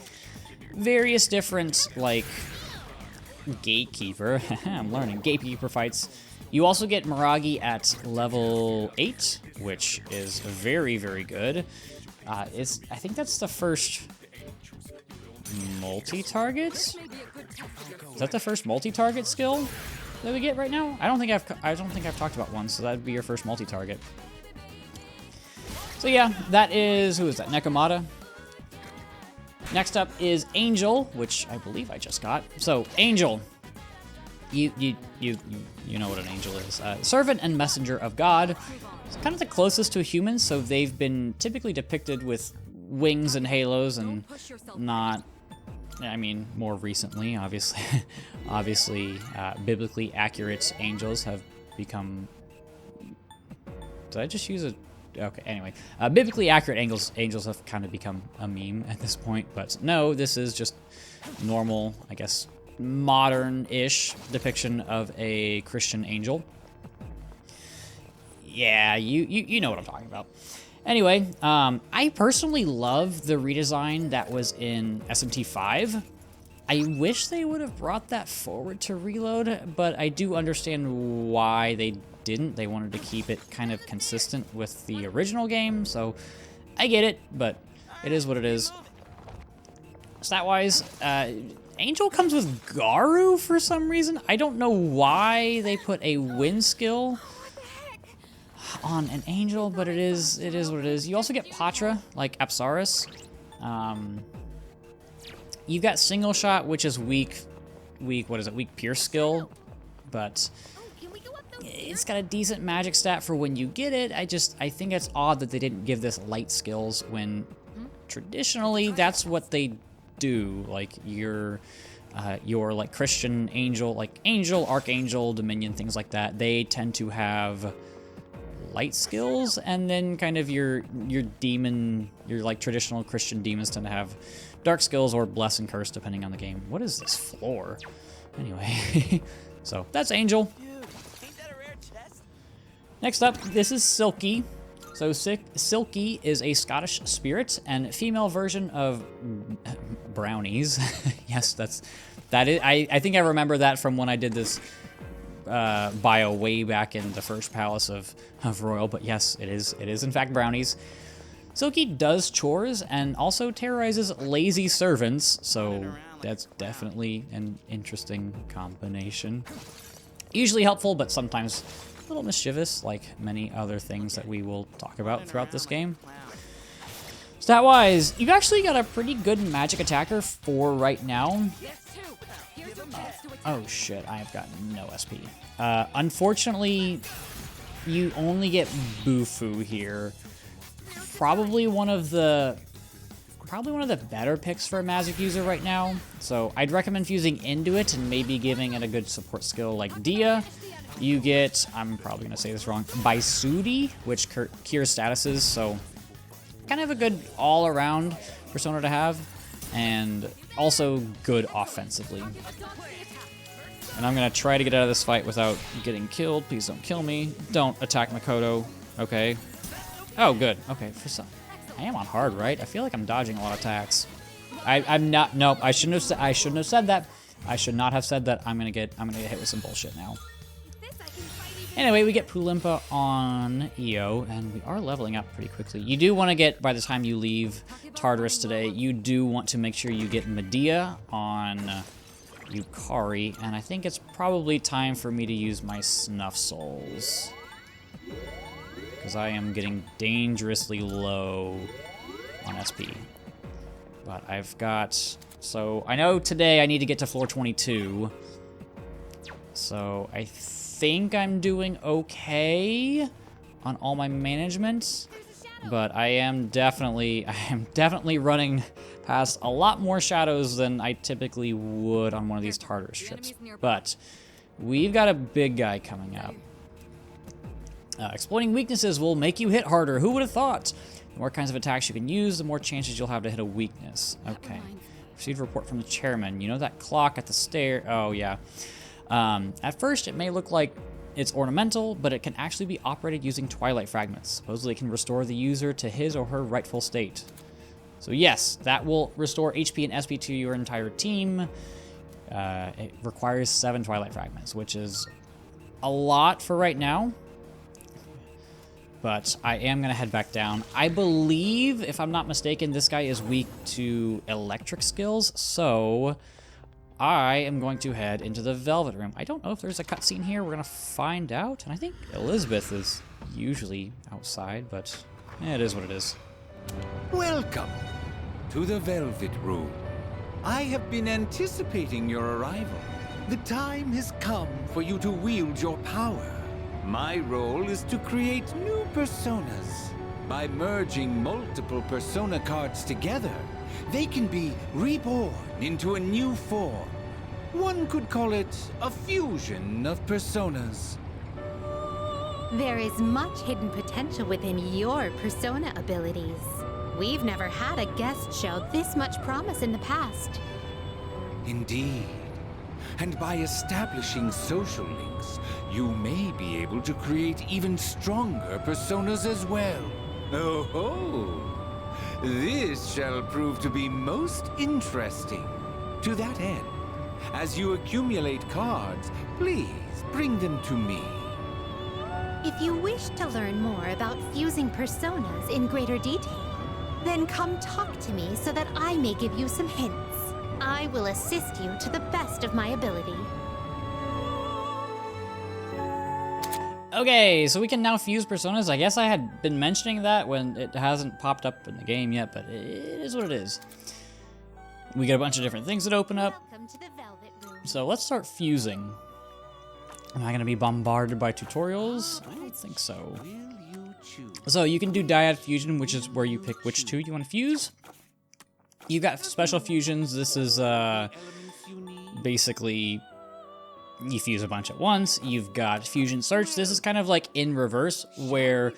various different, like, Gatekeeper. I'm learning. Gatekeeper fights. You also get Miragi at level 8, which is very, very good. I think that's the first multi-target? Is that the first multi-target skill that we get right now? I don't think I've talked about one, so that'd be your first multi-target. So yeah, that is... Who is that? Nekomata. Next up is Angel, which I believe I just got. So, Angel. You know what an angel is. Servant and messenger of God. It's kind of the closest to a human, so they've been typically depicted with wings and halos and not... I mean, more recently, obviously. Obviously, biblically accurate angels have become... Did I just use a... Okay, anyway. Biblically accurate angels have kind of become a meme at this point, but no, this is just normal, I guess, modern-ish depiction of a Christian angel. Yeah, you know what I'm talking about. Anyway, I personally love the redesign that was in SMT5. I wish they would have brought that forward to Reload, but I do understand why they didn't. They wanted to keep it kind of consistent with the original game, so I get it, but it is what it is. Stat-wise, Angel comes with Garu for some reason. I don't know why they put a wind skill on an angel, but it is what it is. You also get Patra, like Apsaris. You've got single shot, which is weak, what is it, weak pierce skill, but it's got a decent magic stat for when you get it. I think it's odd that they didn't give this light skills when traditionally that's what they do. Like your like Christian angel, like angel, archangel, dominion, things like that, they tend to have light skills, and then kind of your demon, your like traditional Christian demons tend to have dark skills or bless and curse depending on the game. What is this floor? Anyway, so that's Angel. Next up, this is Silky. So Silky is a Scottish spirit and female version of brownies. Yes, that is. I think I remember that from when I did this bio way back in the first palace of Royal. But yes, it is in fact brownies. Silky does chores and also terrorizes lazy servants. So that's definitely an interesting combination. Usually helpful, but sometimes a little mischievous, like many other things that we will talk about throughout this game. Stat-wise, you've actually got a pretty good magic attacker for right now. Oh shit, I've got no SP. Unfortunately, you only get Bufu here. Probably one of the better picks for a magic user right now. So I'd recommend fusing into it and maybe giving it a good support skill like Dia. You get, I'm probably going to say this wrong, Baisudi, which cures statuses, so kind of a good all-around persona to have, and also good offensively. And I'm going to try to get out of this fight without getting killed. Please don't kill me. Don't attack Makoto. Okay. Oh, good. Okay, I am on hard, right? I feel like I'm dodging a lot of attacks. I'm not. Nope. I shouldn't have said that. I should not have said that. I'm gonna get hit with some bullshit now. Anyway, we get Pulimpa on EO, and we are leveling up pretty quickly. You do want to get, by the time you leave Tartarus today, you do want to make sure you get Medea on Yukari, and I think it's probably time for me to use my Snuff Souls, because I am getting dangerously low on SP. But I've got... So, I know today I need to get to floor 22, so I think I'm doing okay on all my management, but I am definitely running past a lot more shadows than I typically would on one of these Tartarus trips. But we've got a big guy coming up. Exploiting weaknesses will make you hit harder. Who would have thought? The more kinds of attacks you can use, the more chances you'll have to hit a weakness. Okay. Received a report from the chairman. You know that clock at the stair? Oh, yeah. At first, it may look like it's ornamental, but it can actually be operated using Twilight Fragments. Supposedly, it can restore the user to his or her rightful state. So yes, that will restore HP and SP to your entire team. It requires 7 Twilight Fragments, which is a lot for right now. But I am going to head back down. I believe, if I'm not mistaken, this guy is weak to electric skills, so I am going to head into the Velvet Room. I don't know if there's a cutscene here. We're going to find out. And I think Elizabeth is usually outside, but it is what it is. Welcome to the Velvet Room. I have been anticipating your arrival. The time has come for you to wield your power. My role is to create new personas. By merging multiple persona cards together, they can be reborn into a new form. One could call it a fusion of personas. There is much hidden potential within your persona abilities. We've never had a guest show this much promise in the past. Indeed. And by establishing social links, you may be able to create even stronger personas as well. Oh ho! This shall prove to be most interesting. To that end, as you accumulate cards, please bring them to me. If you wish to learn more about fusing personas in greater detail, then come talk to me so that I may give you some hints. I will assist you to the best of my ability. Okay, so we can now fuse personas. I guess I had been mentioning that when it hasn't popped up in the game yet, but it is what it is. We get a bunch of different things that open up. Welcome to the Velvet Room. So let's start fusing. Am I going to be bombarded by tutorials? I don't think so. Will you choose? So you can do dyad fusion, which is where you pick which two you want to fuse. You've got special fusions. This is basically you fuse a bunch at once. You've got Fusion Search. This is kind of like in reverse, where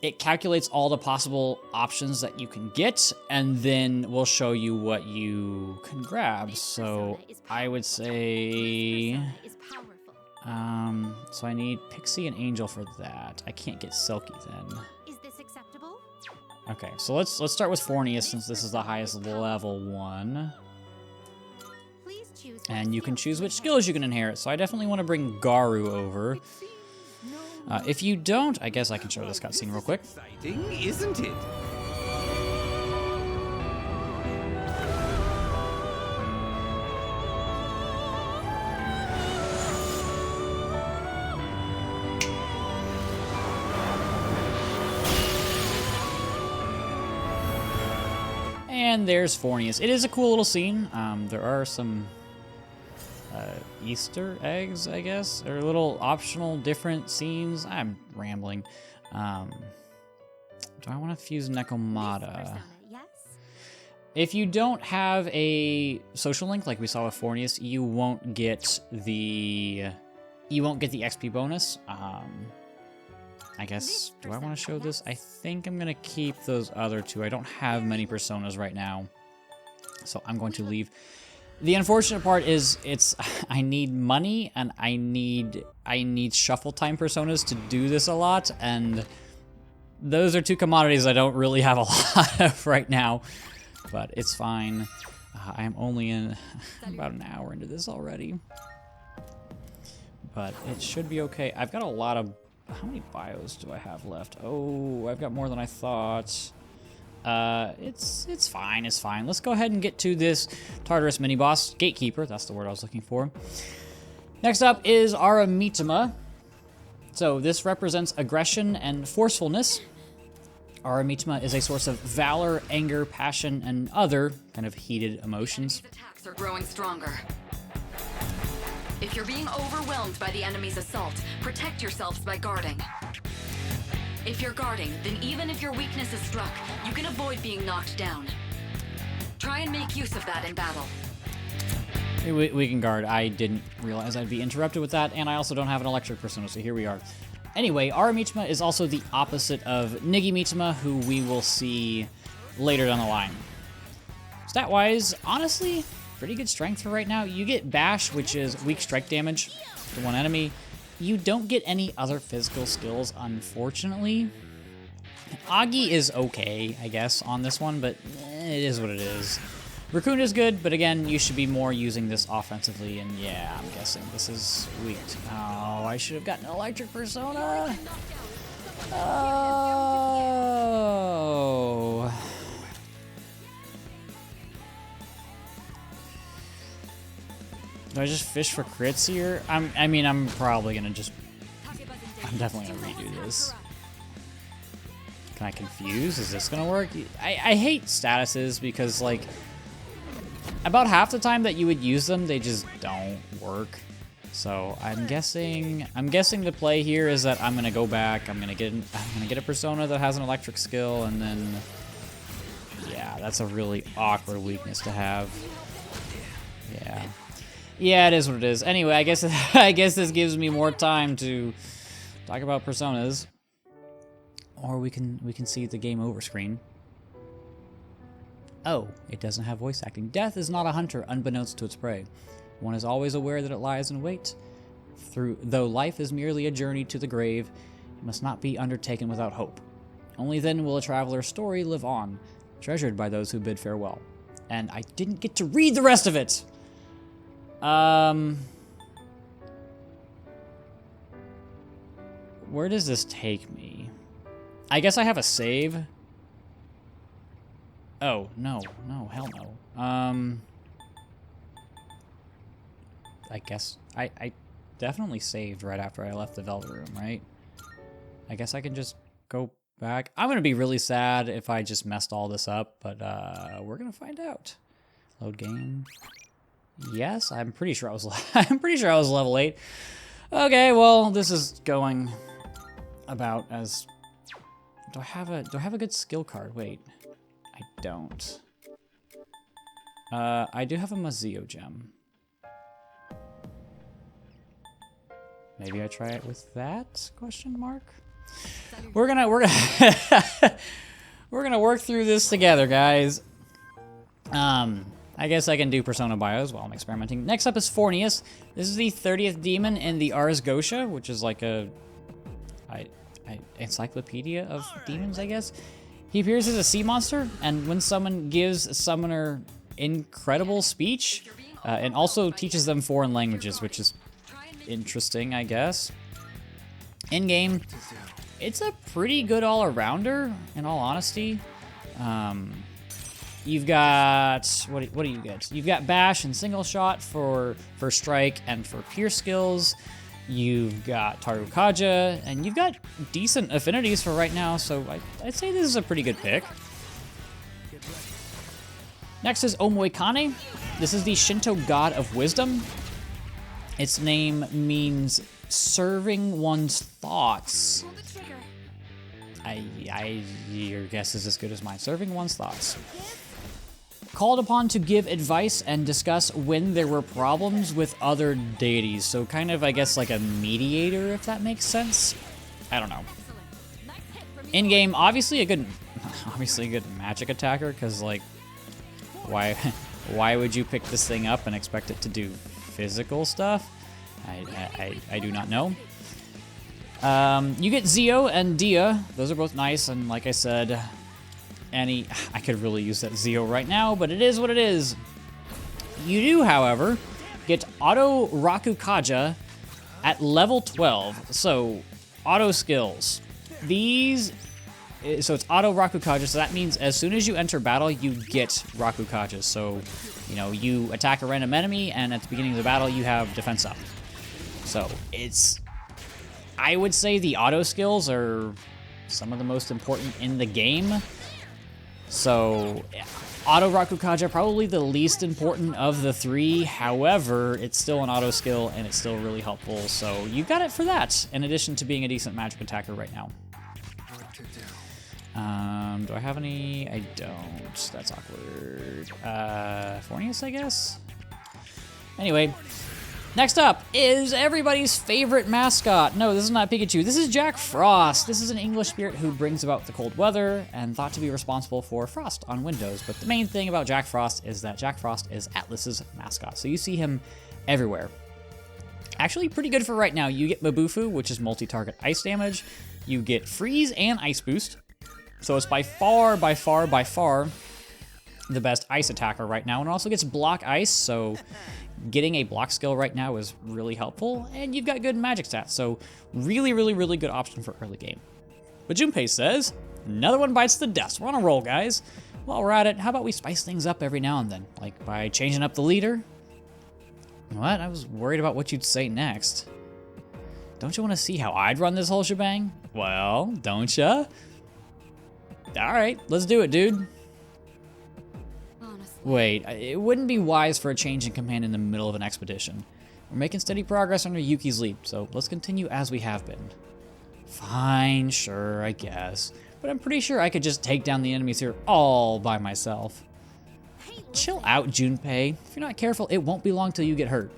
it calculates all the possible options that you can get, and then we'll show you what you can grab. So I would say, so I need Pixie and Angel for that. I can't get Silky then. Is this acceptable? Okay, so let's start with Fornius since this is the highest level one. Please choose And you can choose which skills you can inherit. So I definitely want to bring Garu over. If you don't, I guess I can show this cutscene real quick. Exciting, isn't it? And there's Fornius. It is a cool little scene. There are some Easter eggs, I guess, or little optional different scenes. I'm rambling. Do I want to fuse Nekomata? Persona, yes? If you don't have a social link like we saw with Fornius, you won't get the XP bonus. I guess, do I want to show this? I think I'm going to keep those other two. I don't have many personas right now, so I'm going to leave. The unfortunate part is I need money and I need shuffle time personas to do this a lot, and those are two commodities I don't really have a lot of right now, but it's fine. I am only in about an hour into this already, but it should be okay. I've got a lot of, how many bios do I have left? Oh, I've got more than I thought. It's fine, it's fine. Let's go ahead and get to this Tartarus mini-boss. Gatekeeper, that's the word I was looking for. Next up is Aramitama. So this represents aggression and forcefulness. Aramitama is a source of valor, anger, passion, and other kind of heated emotions. Attacks are growing stronger. If you're being overwhelmed by the enemy's assault, protect yourselves by guarding. If you're guarding, then even if your weakness is struck, you can avoid being knocked down. Try and make use of that in battle. We can guard. I didn't realize I'd be interrupted with that, and I also don't have an electric persona, so here we are. Anyway, Aramitama is also the opposite of Nigimitama, who we will see later down the line. Stat-wise, honestly, pretty good strength for right now. You get Bash, which is weak strike damage to one enemy. You don't get any other physical skills, unfortunately. Agi is okay, I guess, on this one, but it is what it is. Raccoon is good, but again, you should be more using this offensively, and yeah, I'm guessing this is weak. Oh, I should have gotten an electric persona. Oh. Do I just fish for crits here? I mean, I'm probably gonna just... I'm definitely gonna redo this. Can I confuse? Is this gonna work? I hate statuses because, like, about half the time that you would use them, they just don't work. So I'm guessing the play here is that I'm gonna go back. I'm gonna get a persona that has an electric skill, and then yeah, that's a really awkward weakness to have. Yeah. Yeah, it is what it is. Anyway, I guess this gives me more time to talk about personas, or we can see the game over screen. Oh, it doesn't have voice acting. Death is not a hunter, unbeknownst to its prey. One is always aware that it lies in wait. Though life is merely a journey to the grave, it must not be undertaken without hope. Only then will a traveler's story live on, treasured by those who bid farewell. And I didn't get to read the rest of it! Where does this take me? I guess I have a save. Oh, no, hell no. I guess I definitely saved right after I left the Velvet Room, right? I guess I can just go back. I'm gonna be really sad if I just messed all this up, but we're gonna find out. Load game. Yes, I'm pretty sure I was level 8. Okay, well, this is going about as... Do I have a good skill card? Wait, I don't. I do have a Mazio gem. maybe I try it with that question mark. We're gonna we're gonna work through this together, guys. I guess I can do Persona bios while I'm experimenting. Next up is Fornius. This is the 30th demon in the Ars Gotia, which is like a encyclopedia of demons, I guess. He appears as a sea monster, and when someone gives a summoner incredible speech, and also teaches them foreign languages, which is interesting, I guess. In-game, it's a pretty good all-arounder, in all honesty. You've got, what do you get? You've got Bash and Single Shot for Strike and for Pierce skills. You've got Tarukaja, and you've got decent affinities for right now, so I'd say this is a pretty good pick. Next is Omoikane. This is the Shinto god of wisdom. Its name means serving one's thoughts. Your guess is as good as mine. Serving one's thoughts. Called upon to give advice and discuss when there were problems with other deities. So kind of, I guess, like a mediator, if that makes sense. I don't know. In-game, obviously a good magic attacker, because, like, why would you pick this thing up and expect it to do physical stuff? I do not know. You get Zio and Dia. Those are both nice, and like I said, I could really use that Zio right now, but it is what it is. You do, however, get Auto Rakukaja at level 12. So, auto skills. So it's Auto Rakukaja, so that means as soon as you enter battle, you get Rakukaja. So, you know, you attack a random enemy, and at the beginning of the battle, you have defense up. So, I would say the auto skills are some of the most important in the game. So, Auto Rakukaja, probably the least important of the three. However, it's still an auto skill, and it's still really helpful. So, you got it for that, in addition to being a decent magic attacker right now. Do I have any? I don't. That's awkward. Fornius, I guess? Anyway. Next up is everybody's favorite mascot. No, this is not Pikachu. This is Jack Frost. This is an English spirit who brings about the cold weather and thought to be responsible for frost on windows. But the main thing about Jack Frost is that Jack Frost is Atlus's mascot. So you see him everywhere. Actually, pretty good for right now. You get Mabufu, which is multi-target ice damage. You get Freeze and Ice Boost. So it's by far the best ice attacker right now. And it also gets Block Ice, so getting a block skill right now is really helpful, and you've got good magic stats, so really good option for early game. But Junpei says, another one bites the dust. We're on a roll, guys. While we're at it, how about we spice things up every now and then, like by changing up the leader? What? I was worried about what you'd say next. Don't you want to see how I'd run this whole shebang? Well, don't ya? Alright, let's do it, dude. Wait, it wouldn't be wise for a change in command in the middle of an expedition. We're making steady progress under Yuki's lead, so let's continue as we have been. Fine, sure, I guess. But I'm pretty sure I could just take down the enemies here all by myself. Chill out, Junpei. If you're not careful, it won't be long till you get hurt.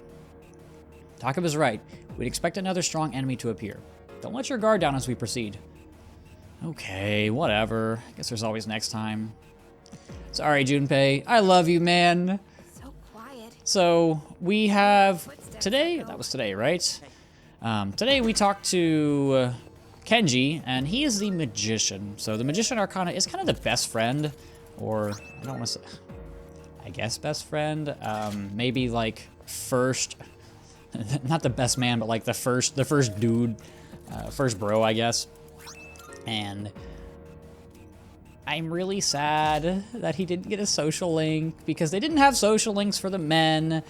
Takaba's right. We'd expect another strong enemy to appear. Don't let your guard down as we proceed. Okay, whatever. I guess there's always next time. Sorry, Junpei. I love you, man. So quiet. So, we have today, that was today, right? Today we talked to Kenji, and he is the Magician. So the Magician Arcana is kind of the best friend, or I don't want to say, I guess best friend. Maybe like first, not the best man, but like the first dude, first bro, I guess. And I'm really sad that he didn't get a social link, because they didn't have social links for the men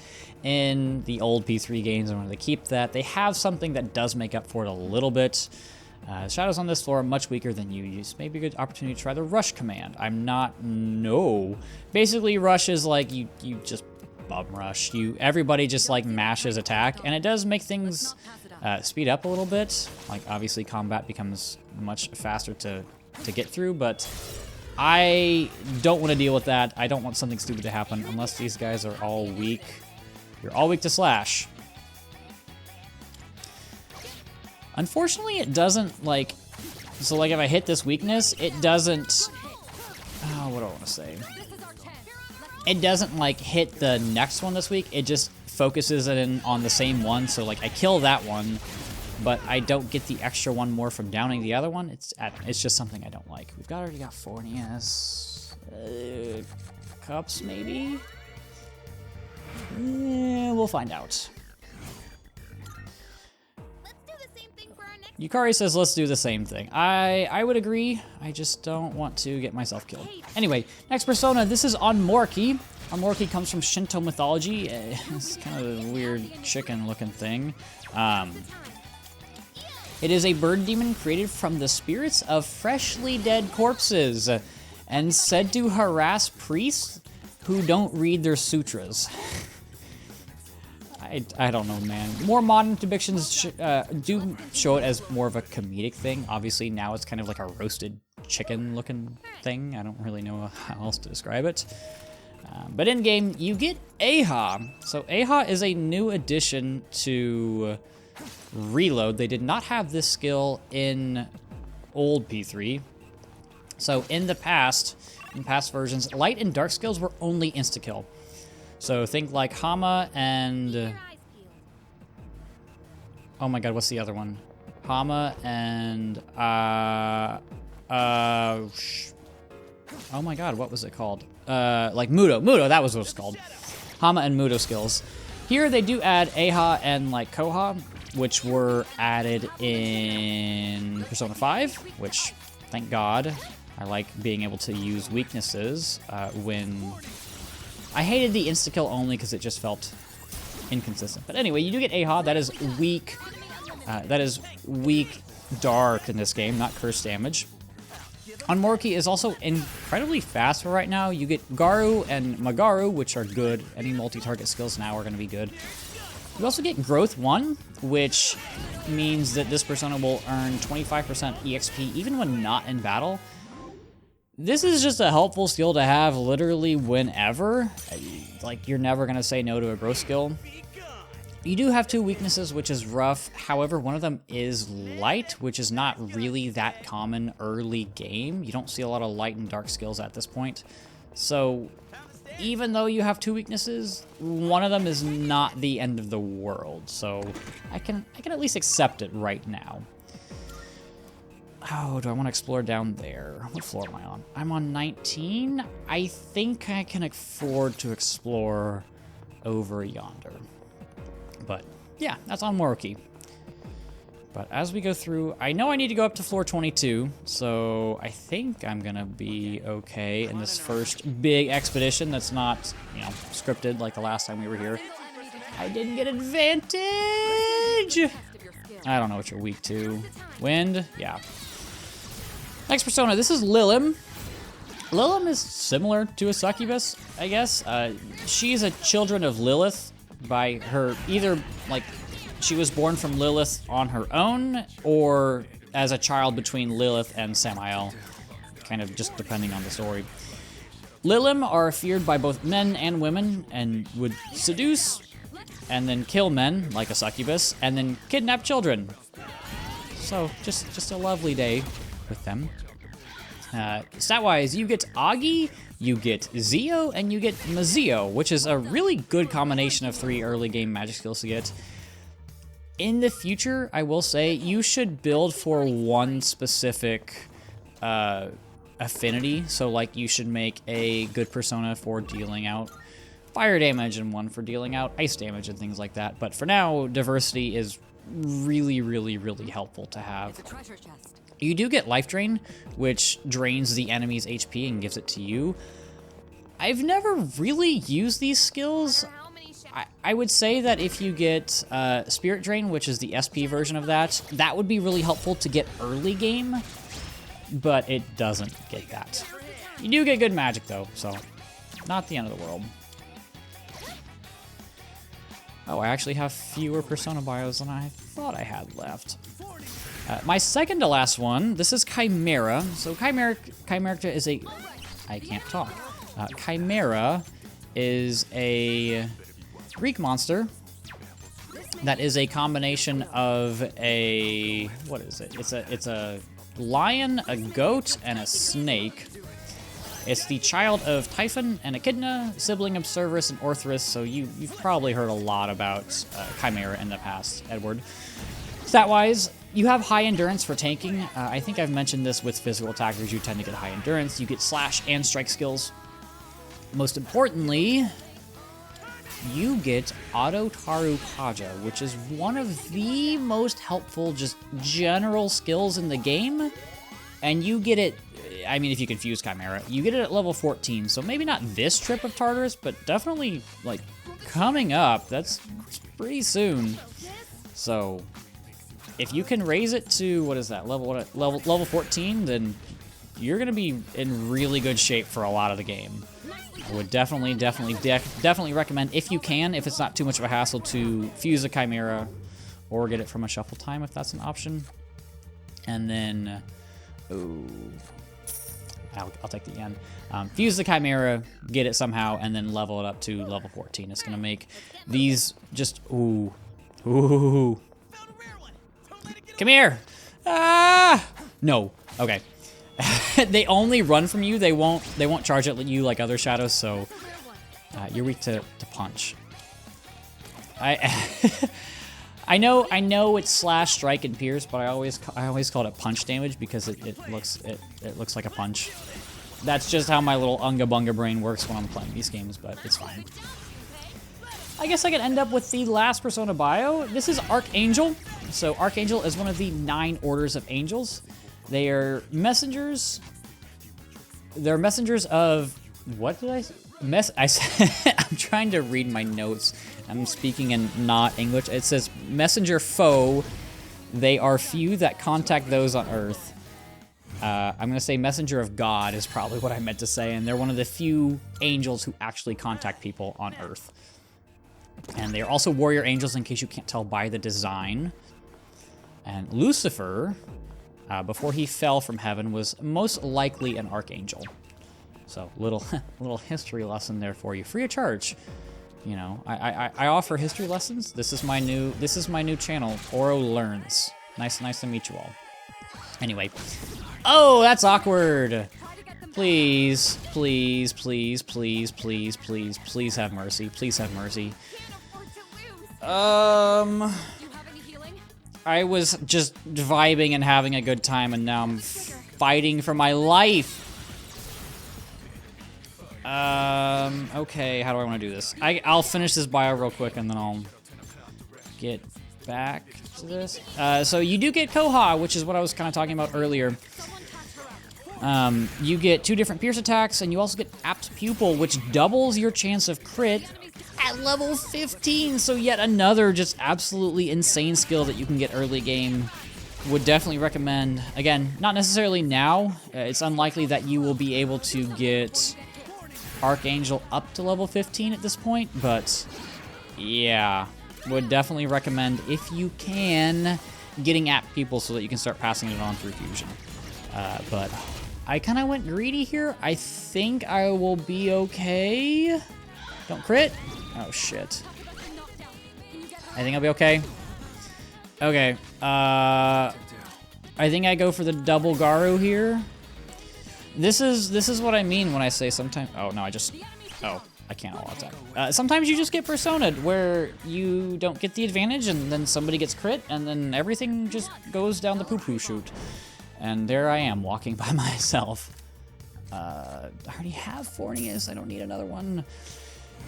in the old P3 games. I wanted to keep that. They have something that does make up for it a little bit. Shadows on this floor are much weaker than you use. Maybe a good opportunity to try the Rush command. No. Basically, Rush is like you just bum rush. Everybody just like mashes attack, and it does make things speed up a little bit. Like obviously combat becomes much faster to get through, but I don't want to deal with that. I don't want something stupid to happen unless these guys are all weak. You're all weak to slash. Unfortunately, it doesn't, like... So, like, if I hit this weakness, it doesn't... Oh, what do I want to say? It doesn't, like, hit the next one this week. It just focuses it in on the same one. So, like, I kill that one, but I don't get the extra one more from downing the other one. It's just something I don't like. We've already got Fornius. Cups, maybe? Yeah, we'll find out. Yukari says, let's do the same thing. I would agree. I just don't want to get myself killed. Anyway, next persona. This is Onmoriki. Onmoriki comes from Shinto mythology. It's kind of a weird chicken-looking thing. It is a bird demon created from the spirits of freshly dead corpses and said to harass priests who don't read their sutras. I don't know, man. More modern depictions do show it as more of a comedic thing. Obviously, now it's kind of like a roasted chicken-looking thing. I don't really know how else to describe it. But in-game, you get Aha. So Aha is a new addition to Reload. They did not have this skill in old P3. So in past versions, light and dark skills were only insta-kill. So think like Hama and... Oh my god, what's the other one? Hama and... Oh my god, what was it called? Like Mudo. Mudo, that was what it's called. Hama and Mudo skills. Here they do add Aha and like Koha, which were added in Persona 5, which, thank god, I like being able to use weaknesses when... I hated the insta-kill only because it just felt inconsistent. But anyway, you do get Aha. That is weak. Dark in this game, not curse damage. Onmoriki is also incredibly fast for right now. You get Garu and Magaru, which are good. Any multi-target skills now are going to be good. You also get Growth 1, which means that this persona will earn 25% EXP even when not in battle. This is just a helpful skill to have literally whenever. Like, you're never going to say no to a growth skill. You do have two weaknesses, which is rough. However, one of them is light, which is not really that common early game. You don't see a lot of light and dark skills at this point. So, even though you have two weaknesses, one of them is not the end of the world. So, I can at least accept it right now. Oh, do I want to explore down there? What floor am I on? I'm on 19. I think I can afford to explore over yonder. But yeah, that's Onmoriki. But as we go through, I know I need to go up to floor 22, so I think I'm gonna be okay in this first big expedition that's not, you know, scripted like the last time we were here. I didn't get advantage! I don't know what you're weak to. Wind? Yeah. Next persona, this is Lilim. Lilim is similar to a succubus, I guess. She's a children of Lilith by her, either like she was born from Lilith on her own or as a child between Lilith and Samael, kind of just depending on the story. Lilim are feared by both men and women and would seduce and then kill men like a succubus and then kidnap children. So just a lovely day with them. Stat-wise, you get Agi, you get Zio, and you get Mazio, which is a really good combination of 3 early game magic skills to get. In the future, I will say, you should build for one specific affinity. So, like, you should make a good persona for dealing out fire damage and one for dealing out ice damage and things like that. But for now, diversity is really, really, really helpful to have. You do get Life Drain, which drains the enemy's HP and gives it to you. I've never really used these skills. I would say that if you get Spirit Drain, which is the SP version of that, that would be really helpful to get early game, but it doesn't get that. You do get good magic, though, so not the end of the world. Oh, I actually have fewer Persona bios than I thought I had left. My second to last one, this is Chimera. So Chimera is a... I can't talk. Chimera is a Greek monster that is a combination of a, what is it? It's a lion, a goat, and a snake. It's the child of Typhon and Echidna, sibling of Cerberus and Orthrus, so you've probably heard a lot about Chimera in the past, Edward. Stat-wise, you have high endurance for tanking. I think I've mentioned this with physical attackers, you tend to get high endurance. You get slash and strike skills. Most importantly, you get Auto Taru Kaja, which is one of the most helpful just general skills in the game. And you get it, I mean, if you can fuse Chimera, you get it at level 14. So maybe not this trip of Tartarus, but definitely, like, coming up. That's pretty soon. So if you can raise it to, what is that, level 14, then you're going to be in really good shape for a lot of the game. I would definitely recommend, if you can, if it's not too much of a hassle, to fuse a Chimera or get it from a shuffle time if that's an option. And then, I'll take the yen. Fuse the Chimera, get it somehow, and then level it up to level 14. It's going to make these just, ooh. Come here! Ah! No. Okay. They only run from you. They won't charge at you like other shadows. So you're weak to punch. I know it's slash, strike, and pierce, but I always called it punch damage because it looks like a punch. That's just how my little unga bunga brain works when I'm playing these games, but it's fine. I guess I could end up with the last Persona bio. This is Archangel. So Archangel is one of the 9 orders of angels. They are messengers. They're messengers of, what did I say? I'm trying to read my notes. I'm speaking in not English. It says messenger foe. They are few that contact those on Earth. I'm going to say messenger of God is probably what I meant to say. And they're one of the few angels who actually contact people on Earth. And they are also warrior angels, in case you can't tell by the design. And Lucifer, before he fell from heaven, was most likely an archangel. So little history lesson there for you, free of charge. You know, I offer history lessons. This is my new channel, Oro Learns. Nice to meet you all. Anyway, oh, that's awkward. Please have mercy. Please have mercy. I was just vibing and having a good time, and now I'm fighting for my life. Okay, how do I want to do this? I'll finish this bio real quick, and then I'll get back to this. So you do get Koha, which is what I was kind of talking about earlier. You get 2 different pierce attacks, and you also get Apt Pupil, which doubles your chance of crit at level 15. So yet another just absolutely insane skill that you can get early game. Would definitely recommend. Again, not necessarily now. It's unlikely that you will be able to get Archangel up to level 15 at this point, but yeah, would definitely recommend, if you can, getting Apt Pupil so that you can start passing it on through fusion. But I kind of went greedy here. I think I will be okay. Don't crit. Oh, shit. I think I'll be okay. Okay. I think I go for the double Garu here. This is what I mean when I say sometimes. Oh, no, I can't all attack. Sometimes you just get persona'd where you don't get the advantage and then somebody gets crit and then everything just goes down the poo-poo chute. And there I am, walking by myself. I already have Fornius. I don't need another one.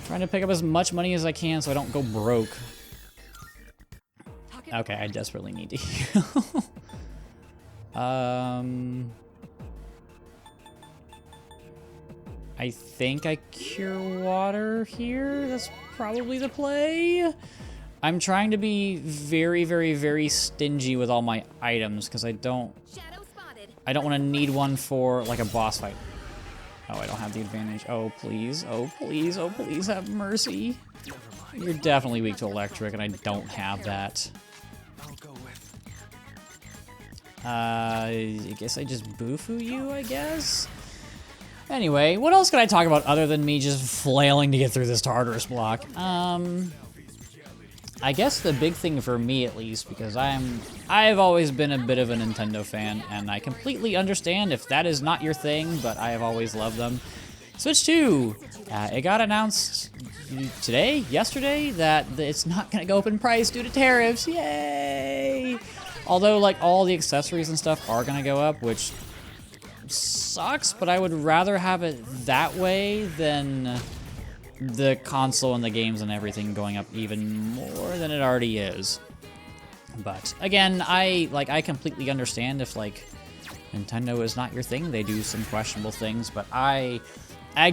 Trying to pick up as much money as I can so I don't go broke. Okay, I desperately need to heal. I think I cure water here. That's probably the play. I'm trying to be very, very, very stingy with all my items because I don't want to need one for like a boss fight. Oh, I don't have the advantage. Oh, please. Oh, please. Oh, please have mercy. You're definitely weak to electric, and I don't have that. I guess I just Bufu you, I guess? Anyway, what else can I talk about other than me just flailing to get through this Tartarus block? I guess the big thing for me, at least, because I've always been a bit of a Nintendo fan, and I completely understand if that is not your thing, but I have always loved them. Switch 2! It got announced yesterday, that it's not gonna go up in price due to tariffs. Yay! Although, like, all the accessories and stuff are gonna go up, which sucks, but I would rather have it that way than the console and the games and everything going up even more than it already is. But again, I completely understand if like Nintendo is not your thing. They do some questionable things, but I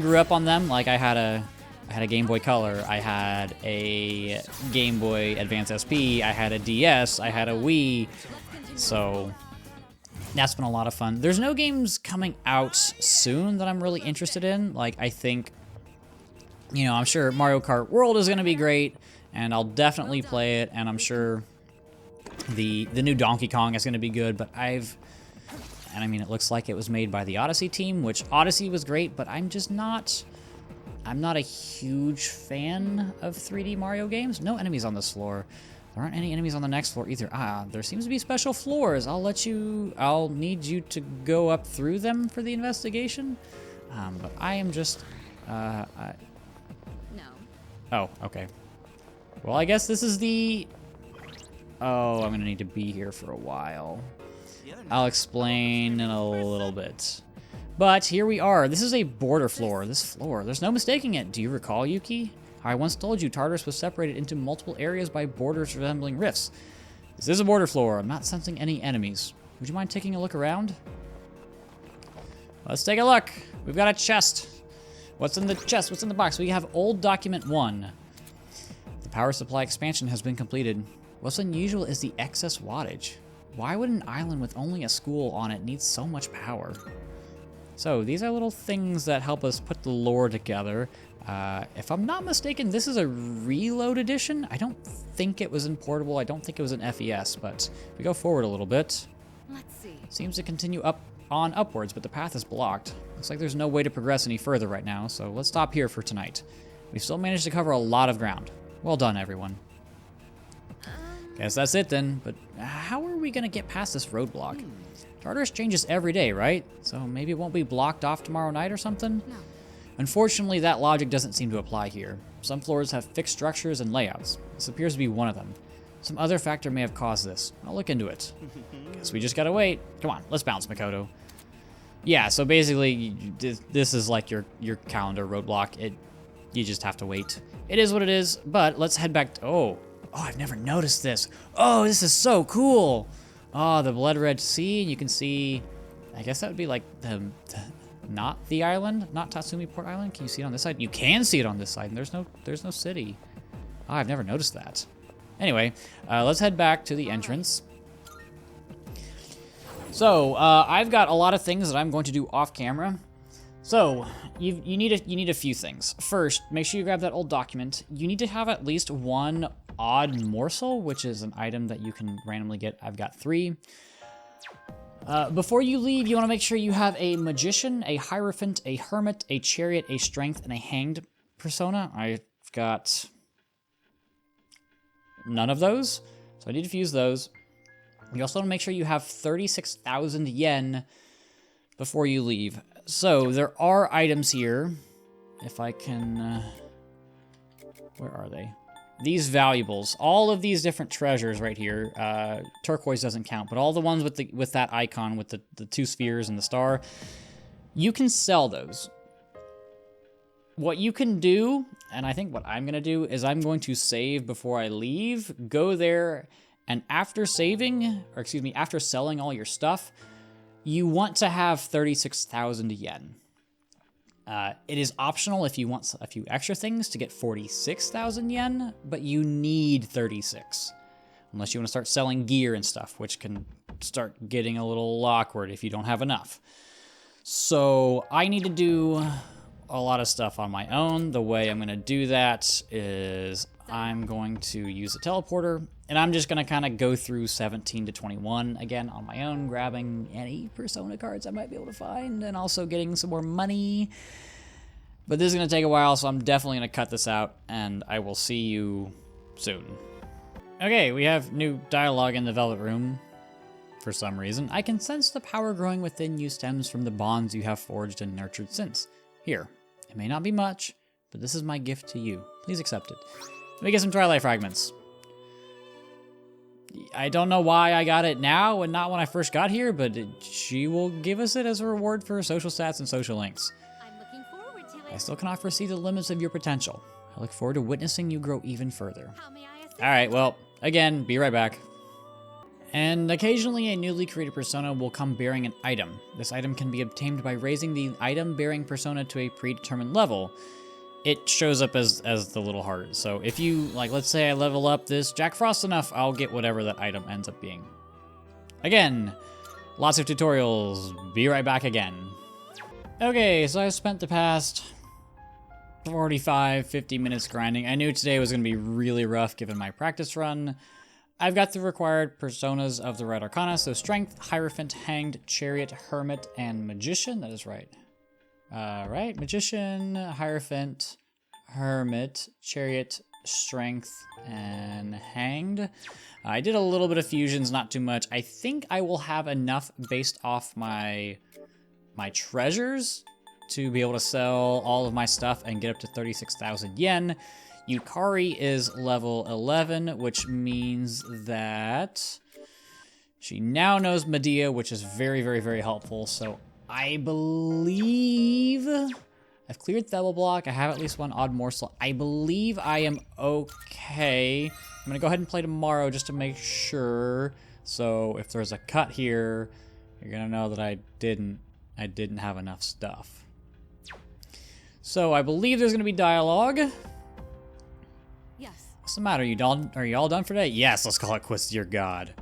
grew up on them. Like I had a Game Boy Color, I had a Game Boy Advance SP, I had a DS, I had a Wii, so that's been a lot of fun. There's no games coming out soon that I'm really interested in. Like, I think, you know, I'm sure Mario Kart World is going to be great, and I'll definitely play it, and I'm sure the new Donkey Kong is going to be good, but and I mean, it looks like it was made by the Odyssey team, which Odyssey was great, but I'm not a huge fan of 3D Mario games. No enemies on this floor. There aren't any enemies on the next floor either. There seems to be special floors. I'll need you to go up through them for the investigation. But I am just, No. Oh, okay. Well, I guess this is the... Oh, I'm gonna need to be here for a while. I'll explain in a little bit. But here we are. This is a border floor. This floor, there's no mistaking it. Do you recall, Yuki? I once told you Tartarus was separated into multiple areas by borders resembling rifts. This is a border floor. I'm not sensing any enemies. Would you mind taking a look around? Let's take a look. We've got a chest. What's in the chest? What's in the box? We have old document 1. The power supply expansion has been completed. What's unusual is the excess wattage. Why would an island with only a school on it need so much power? So these are little things that help us put the lore together. If I'm not mistaken, this is a reload edition. I don't think it was in portable. I don't think it was in FES, but if we go forward a little bit, Let's see. seems to continue upwards, but the path is blocked. Looks like there's no way to progress any further right now, so let's stop here for tonight. We've still managed to cover a lot of ground. Well done, everyone. Guess that's it then, but how are we gonna get past this roadblock? Tartarus changes every day, right? So maybe it won't be blocked off tomorrow night or something? No. Unfortunately, that logic doesn't seem to apply here. Some floors have fixed structures and layouts. This appears to be one of them. Some other factor may have caused this. I'll look into it. Guess we just gotta wait. Come on, let's bounce, Makoto. Yeah, so basically, this is like your calendar roadblock. You just have to wait. It is what it is, but let's head back to... Oh, I've never noticed this. Oh, this is so cool. Oh, the Blood Red Sea, you can see... I guess that would be like not the island, not Tatsumi Port Island. Can you see it on this side? You can see it on this side, and there's no city. Oh, I've never noticed that. Anyway, let's head back to the entrance. So, I've got a lot of things that I'm going to do off camera. So, you need a few things. First, make sure you grab that old document. You need to have at least one odd morsel, which is an item that you can randomly get. I've got 3. Before you leave, you want to make sure you have a Magician, a Hierophant, a Hermit, a Chariot, a Strength, and a Hanged persona. I've got none of those, so I need to fuse those. You also want to make sure you have 36,000 yen before you leave. So, there are items here. If I can... where are they? These valuables. All of these different treasures right here. Turquoise doesn't count, but all the ones with that icon with the 2 spheres and the star, you can sell those. What you can do, and I think what I'm going to do, is I'm going to save before I leave, go there, and after saving, or excuse me, after selling all your stuff, you want to have 36,000 yen. It is optional if you want a few extra things to get 46,000 yen, but you need 36. Unless you want to start selling gear and stuff, which can start getting a little awkward if you don't have enough. So I need to do a lot of stuff on my own. The way I'm going to do that is I'm going to use a teleporter, and I'm just going to kind of go through 17 to 21 again on my own, grabbing any Persona cards I might be able to find, and also getting some more money. But this is going to take a while, so I'm definitely going to cut this out, and I will see you soon. Okay, we have new dialogue in the Velvet Room. For some reason, I can sense the power growing within you stems from the bonds you have forged and nurtured since. Here, it may not be much, but this is my gift to you. Please accept it. Let me get some Twilight Fragments. I don't know why I got it now and not when I first got here, but she will give us it as a reward for social stats and social links. I'm looking forward to I it. still cannot foresee the limits of your potential. I look forward to witnessing you grow even further. How may I assist? Alright, well, again, be right back. And occasionally a newly created persona will come bearing an item. This item can be obtained by raising the item-bearing persona to a predetermined level. It shows up as the little heart. So if you, like, let's say I level up this Jack Frost enough, I'll get whatever that item ends up being. Again, lots of tutorials. Be right back again. Okay, so I've spent the past 45, 50 minutes grinding. I knew today was going to be really rough given my practice run. I've got the required personas of the Red Arcana, so Strength, Hierophant, Hanged, Chariot, Hermit, and Magician. That is right. Right? Magician, Hierophant, Hermit, Chariot, Strength, and Hanged. I did a little bit of fusions, not too much. I think I will have enough based off my treasures to be able to sell all of my stuff and get up to 36,000 yen. Yukari is level 11, which means that she now knows Medea, which is very, very, very helpful. So I believe I've cleared Thebble Block. I have at least one odd morsel. I believe I am okay. I'm gonna go ahead and play tomorrow just to make sure. So if there's a cut here, you're gonna know that I didn't have enough stuff. So I believe there's gonna be dialogue. Yes. What's the matter? Are you all done for today? Yes, let's call it quits to your god.